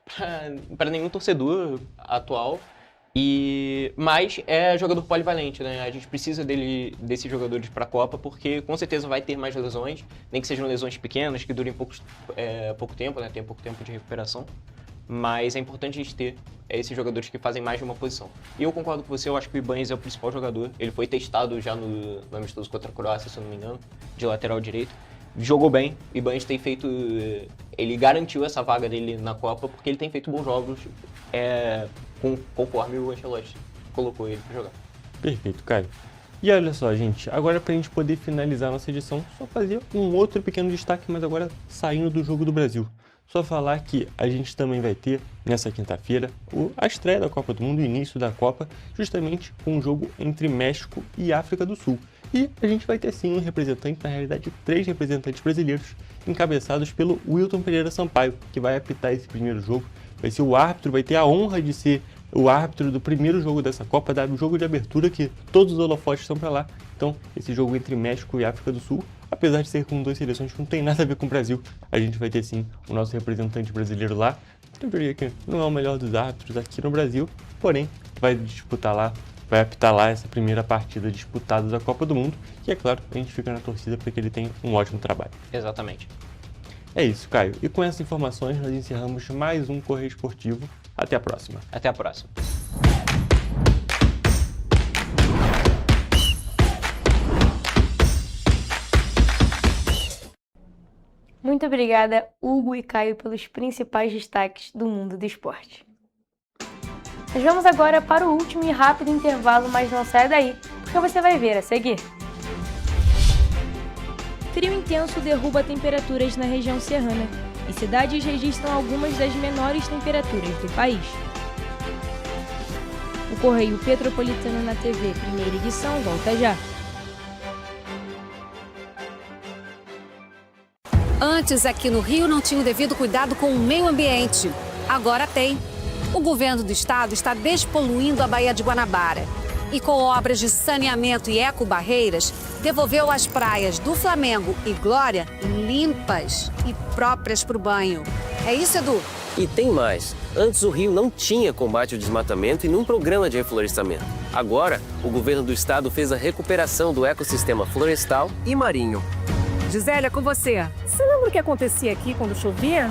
para nenhum torcedor atual. Mas é jogador polivalente, né? A gente precisa desses jogadores para a Copa, porque com certeza vai ter mais lesões, nem que sejam lesões pequenas, que durem pouco tempo, né? Tem pouco tempo de recuperação. Mas é importante a gente ter esses jogadores que fazem mais de uma posição. E eu concordo com você, eu acho que o Ibañez é o principal jogador. Ele foi testado já no amistoso contra a Croácia, se eu não me engano, de lateral direito. Jogou bem, o Ibañez tem feito... Ele garantiu essa vaga dele na Copa porque ele tem feito bons jogos conforme o Ancelotti colocou ele para jogar.
Perfeito, Caio. E olha só, gente, agora para a gente poder finalizar nossa edição, só fazer um outro pequeno destaque, mas agora saindo do Jogo do Brasil. Só falar que a gente também vai ter, nessa quinta-feira, a estreia da Copa do Mundo, o início da Copa, justamente com um jogo entre México e África do Sul. E a gente vai ter sim um representante, na realidade 3 representantes brasileiros, encabeçados pelo Wilton Pereira Sampaio, que vai apitar esse primeiro jogo. Vai ser o árbitro, vai ter a honra de ser o árbitro do primeiro jogo dessa Copa, do jogo de abertura, que todos os holofotes estão para lá. Então, esse jogo entre México e África do Sul, apesar de ser com 2 seleções que não tem nada a ver com o Brasil, a gente vai ter sim o nosso representante brasileiro lá. Eu diria que não é o melhor dos árbitros aqui no Brasil, porém vai apitar lá essa primeira partida disputada da Copa do Mundo, e é claro, a gente fica na torcida para que ele tenha um ótimo trabalho.
Exatamente.
É isso, Caio. E com essas informações nós encerramos mais um Correio Esportivo. Até a próxima.
Até a próxima.
Muito obrigada, Hugo e Caio, pelos principais destaques do mundo do esporte. Nós vamos agora para o último e rápido intervalo, mas não saia daí, porque você vai ver a seguir. Frio intenso derruba temperaturas na região serrana e cidades registram algumas das menores temperaturas do país. O Correio Petropolitano na TV, primeira edição, volta já.
Antes, aqui no Rio, não tinha o devido cuidado com o meio ambiente. Agora tem. O governo do estado está despoluindo a Baía de Guanabara. E com obras de saneamento e ecobarreiras, devolveu as praias do Flamengo e Glória limpas e próprias para o banho. É isso, Edu?
E tem mais. Antes o Rio não tinha combate ao desmatamento e nenhum programa de reflorestamento. Agora, o governo do estado fez a recuperação do ecossistema florestal e marinho.
Gisélia, com você. Você lembra o que acontecia aqui quando chovia?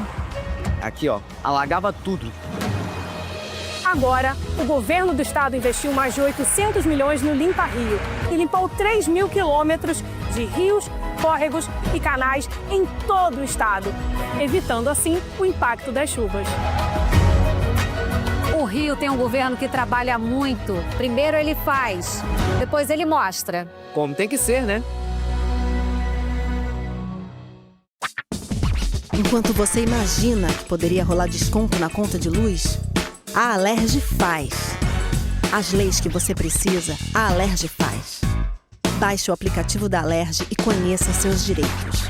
Aqui, ó, alagava tudo.
Agora, o governo do estado investiu mais de 800 milhões no Limpa Rio e limpou 3.000 quilômetros de rios, córregos e canais em todo o estado, evitando assim o impacto das chuvas.
O Rio tem um governo que trabalha muito. Primeiro ele faz, depois ele mostra.
Como tem que ser, né?
Enquanto você imagina que poderia rolar desconto na conta de luz, a Alerj faz. As leis que você precisa, a Alerj faz. Baixe o aplicativo da Alerj e conheça seus direitos.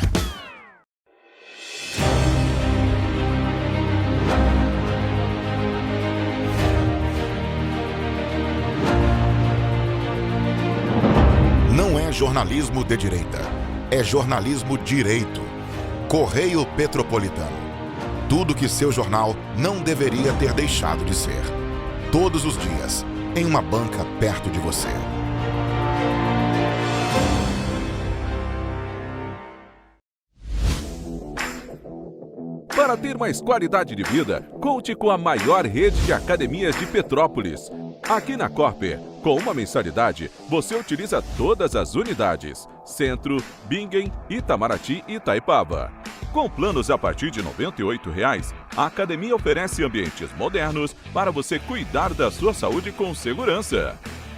Não é jornalismo de direita, é jornalismo direito. Correio Petropolitano. Tudo que seu jornal não deveria ter deixado de ser. Todos os dias, em uma banca perto de você.
Para ter mais qualidade de vida, conte com a maior rede de academias de Petrópolis. Aqui na Corper, com uma mensalidade, você utiliza todas as unidades: Centro, Bingen, Itamaraty e Itaipava. Com planos a partir de R$ 98,00, a academia oferece ambientes modernos para você cuidar da sua saúde com segurança.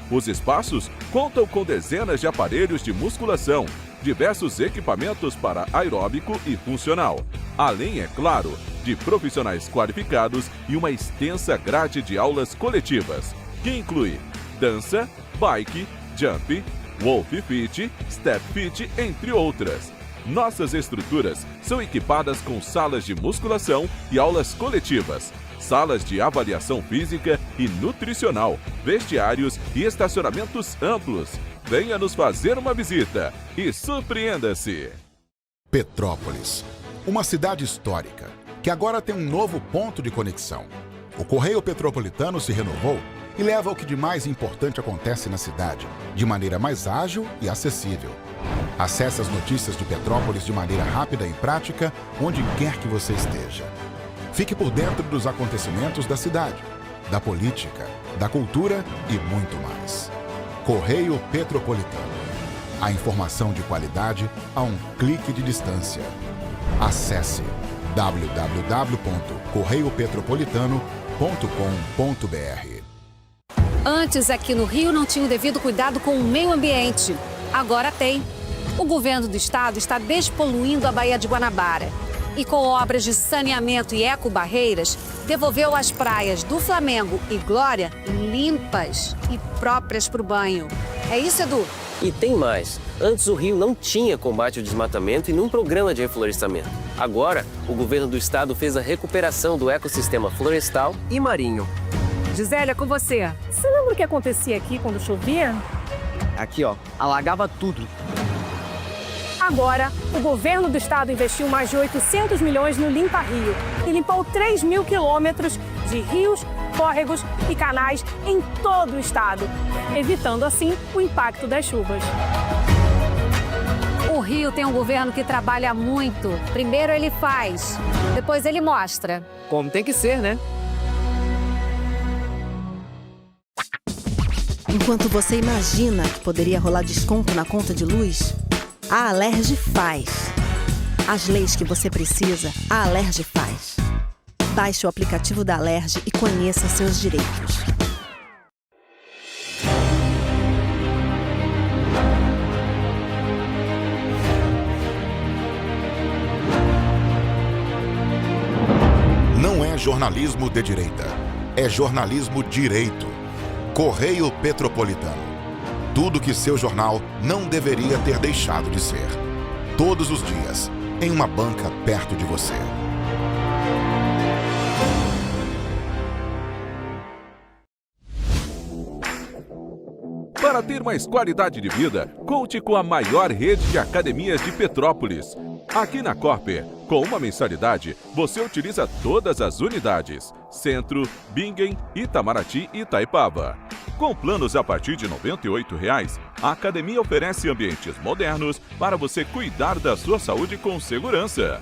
Os espaços contam com dezenas de aparelhos de musculação, diversos equipamentos para aeróbico e funcional, além, é claro, de profissionais qualificados e uma extensa grade de aulas coletivas, que inclui dança, bike, jump, Wolf Fit, Step Fit, entre outras. Nossas estruturas são equipadas com salas de musculação e aulas coletivas, salas de avaliação física e nutricional, vestiários e estacionamentos amplos. Venha nos fazer uma visita e surpreenda-se!
Petrópolis, uma cidade histórica que agora tem um novo ponto de conexão. O Correio Petropolitano se renovou e leva o que de mais importante acontece na cidade, de maneira mais ágil e acessível. Acesse as notícias de Petrópolis de maneira rápida e prática, onde quer que você esteja. Fique por dentro dos acontecimentos da cidade, da política, da cultura e muito mais. Correio Petropolitano. A informação de qualidade a um clique de distância. Acesse www.correiopetropolitano.com.br.
Antes, aqui no Rio, não tinha o devido cuidado com o meio ambiente. Agora tem. O governo do estado está despoluindo a Baía de Guanabara. E com obras de saneamento e ecobarreiras, devolveu as praias do Flamengo e Glória limpas e próprias para o banho. É isso, Edu?
E tem mais. Antes o Rio não tinha combate ao desmatamento e nenhum programa de reflorestamento. Agora, o governo do estado fez a recuperação do ecossistema florestal e marinho.
Gisélia, com você. Você lembra o que acontecia aqui quando chovia?
Aqui, ó, alagava tudo.
Agora, o governo do estado investiu mais de 800 milhões no Limpa Rio e limpou 3.000 quilômetros de rios, córregos e canais em todo o estado, evitando assim o impacto das chuvas.
O Rio tem um governo que trabalha muito. Primeiro ele faz, depois ele mostra.
Como tem que ser, né?
Enquanto você imagina que poderia rolar desconto na conta de luz, a Alerj faz. As leis que você precisa, a Alerj faz. Baixe o aplicativo da Alerj e conheça seus direitos.
Não é jornalismo de direita, é jornalismo direito. Correio Petropolitano. Tudo que seu jornal não deveria ter deixado de ser. Todos os dias, em uma banca perto de você.
Para ter mais qualidade de vida, conte com a maior rede de academias de Petrópolis. Aqui na Corper, com uma mensalidade, você utiliza todas as unidades: Centro, Bingen, Itamaraty e Itaipava. Com planos a partir de R$ 98,00, a academia oferece ambientes modernos para você cuidar da sua saúde com segurança.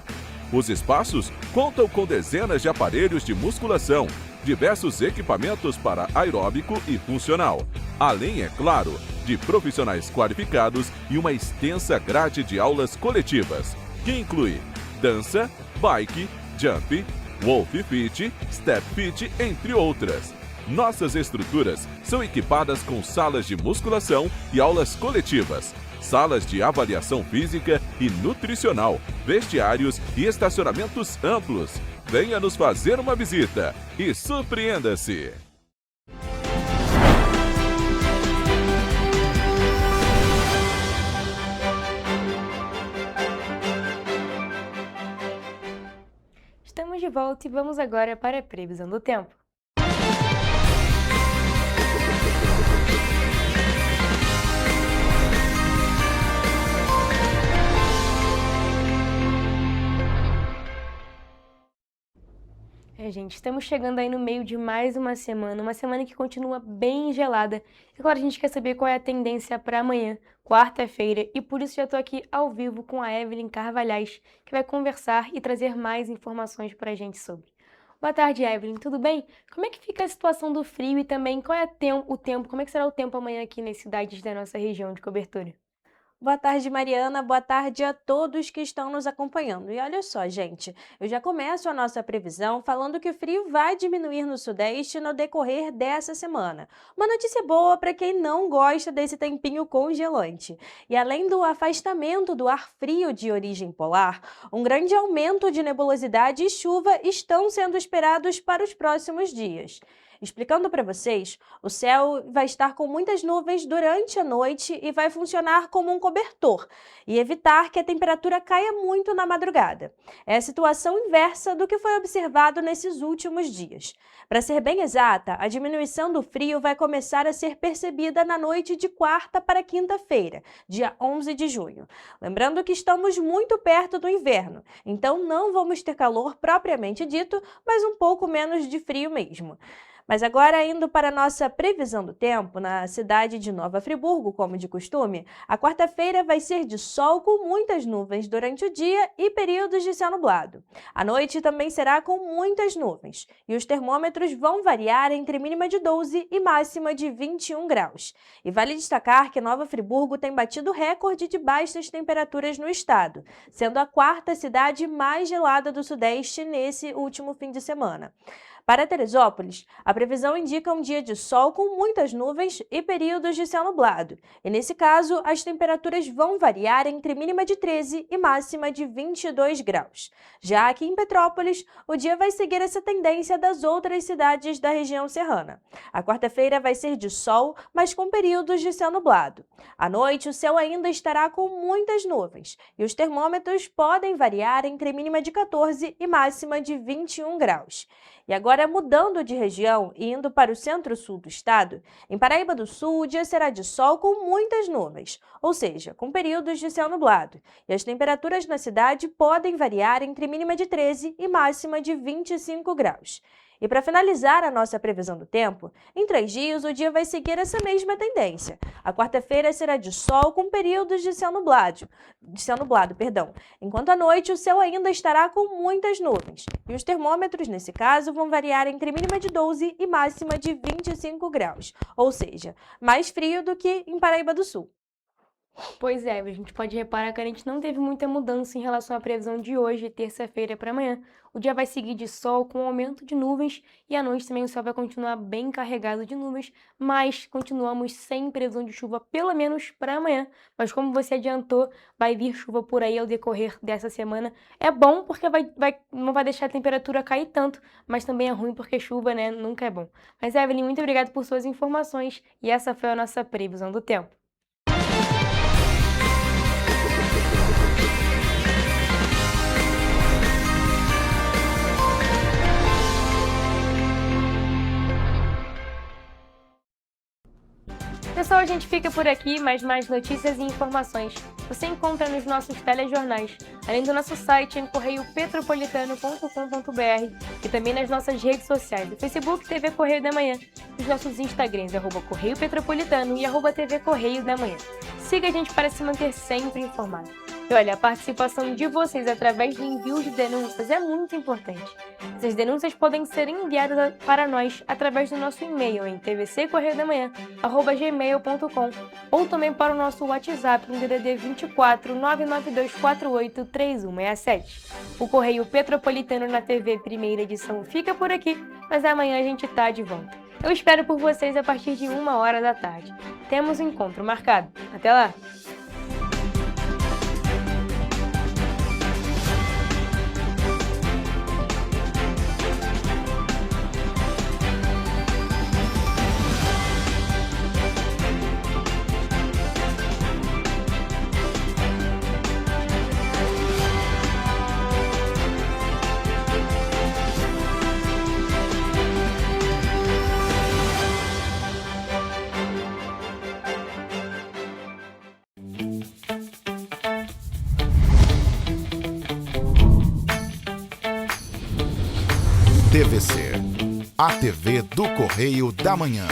Os espaços contam com dezenas de aparelhos de musculação, diversos equipamentos para aeróbico e funcional, além, é claro, de profissionais qualificados e uma extensa grade de aulas coletivas, que inclui dança, bike, jump, Wolf Fit, Step Fit, entre outras. Nossas estruturas são equipadas com salas de musculação e aulas coletivas, salas de avaliação física e nutricional, vestiários e estacionamentos amplos. Venha nos fazer uma visita e surpreenda-se!
Estamos de volta e vamos agora para a previsão do tempo. gente. Estamos chegando aí no meio de mais uma semana que continua bem gelada. E agora a gente quer saber qual é a tendência para amanhã, quarta-feira, e por isso já estou aqui ao vivo com a Evelyn Carvalhais, que vai conversar e trazer mais informações para a gente sobre. Boa tarde, Evelyn, tudo bem? Como é que fica a situação do frio e também qual é o tempo, como é que será o tempo amanhã aqui nas cidades da nossa região de cobertura?
Boa tarde, Mariana. Boa tarde a todos que estão nos acompanhando. E olha só, gente, eu já começo a nossa previsão falando que o frio vai diminuir no Sudeste no decorrer dessa semana. Uma notícia boa para quem não gosta desse tempinho congelante. E além do afastamento do ar frio de origem polar, um grande aumento de nebulosidade e chuva estão sendo esperados para os próximos dias. Explicando para vocês, o céu vai estar com muitas nuvens durante a noite e vai funcionar como um cobertor e evitar que a temperatura caia muito na madrugada. É a situação inversa do que foi observado nesses últimos dias. Para ser bem exata, a diminuição do frio vai começar a ser percebida na noite de quarta para quinta-feira, dia 11 de junho. Lembrando que estamos muito perto do inverno, então não vamos ter calor propriamente dito, mas um pouco menos de frio mesmo. Mas agora, indo para a nossa previsão do tempo, na cidade de Nova Friburgo, como de costume, a quarta-feira vai ser de sol com muitas nuvens durante o dia e períodos de céu nublado. A noite também será com muitas nuvens, e os termômetros vão variar entre mínima de 12 e máxima de 21 graus. E vale destacar que Nova Friburgo tem batido recorde de baixas temperaturas no estado, sendo a quarta cidade mais gelada do Sudeste nesse último fim de semana. Para Teresópolis, a previsão indica um dia de sol com muitas nuvens e períodos de céu nublado. E nesse caso, as temperaturas vão variar entre mínima de 13 e máxima de 22 graus. Já aqui em Petrópolis, o dia vai seguir essa tendência das outras cidades da região serrana. A quarta-feira vai ser de sol, mas com períodos de céu nublado. À noite, o céu ainda estará com muitas nuvens e os termômetros podem variar entre mínima de 14 e máxima de 21 graus. E agora, mudando de região e indo para o centro-sul do estado, em Paraíba do Sul, o dia será de sol com muitas nuvens, ou seja, com períodos de céu nublado. E as temperaturas na cidade podem variar entre mínima de 13 e máxima de 25 graus. E para finalizar a nossa previsão do tempo, em 3 dias o dia vai seguir essa mesma tendência. A quarta-feira será de sol com períodos de céu nublado, enquanto à noite o céu ainda estará com muitas nuvens. E os termômetros, nesse caso, vão variar entre mínima de 12 e máxima de 25 graus, ou seja, mais frio do que em Paraíba do Sul.
Pois é, a gente pode reparar que a gente não teve muita mudança em relação à previsão de hoje, terça-feira para amanhã. O dia vai seguir de sol com aumento de nuvens e à noite também o céu vai continuar bem carregado de nuvens, mas continuamos sem previsão de chuva, pelo menos para amanhã. Mas como você adiantou, vai vir chuva por aí ao decorrer dessa semana. É bom porque não vai deixar a temperatura cair tanto, mas também é ruim porque chuva, né, nunca é bom. Mas Evelyn, muito obrigada por suas informações e essa foi a nossa previsão do tempo. Pessoal, a gente fica por aqui, mas mais notícias e informações você encontra nos nossos telejornais, além do nosso site em correiopetropolitano.com.br e também nas nossas redes sociais, do Facebook TV Correio da Manhã, nos nossos Instagrams, @Correio Petropolitano e @TV Correio da Manhã. Siga a gente para se manter sempre informado. E olha, a participação de vocês através do envio de denúncias é muito importante. Essas denúncias podem ser enviadas para nós através do nosso e-mail em tvccorreiodamanhã@gmail.com ou também para o nosso WhatsApp no DDD 24 99248 3167. O Correio Petropolitano na TV primeira edição fica por aqui, mas amanhã a gente tá de volta. Eu espero por vocês a partir de 1h da tarde. Temos um encontro marcado. Até lá!
TVC, a TV do Correio da Manhã.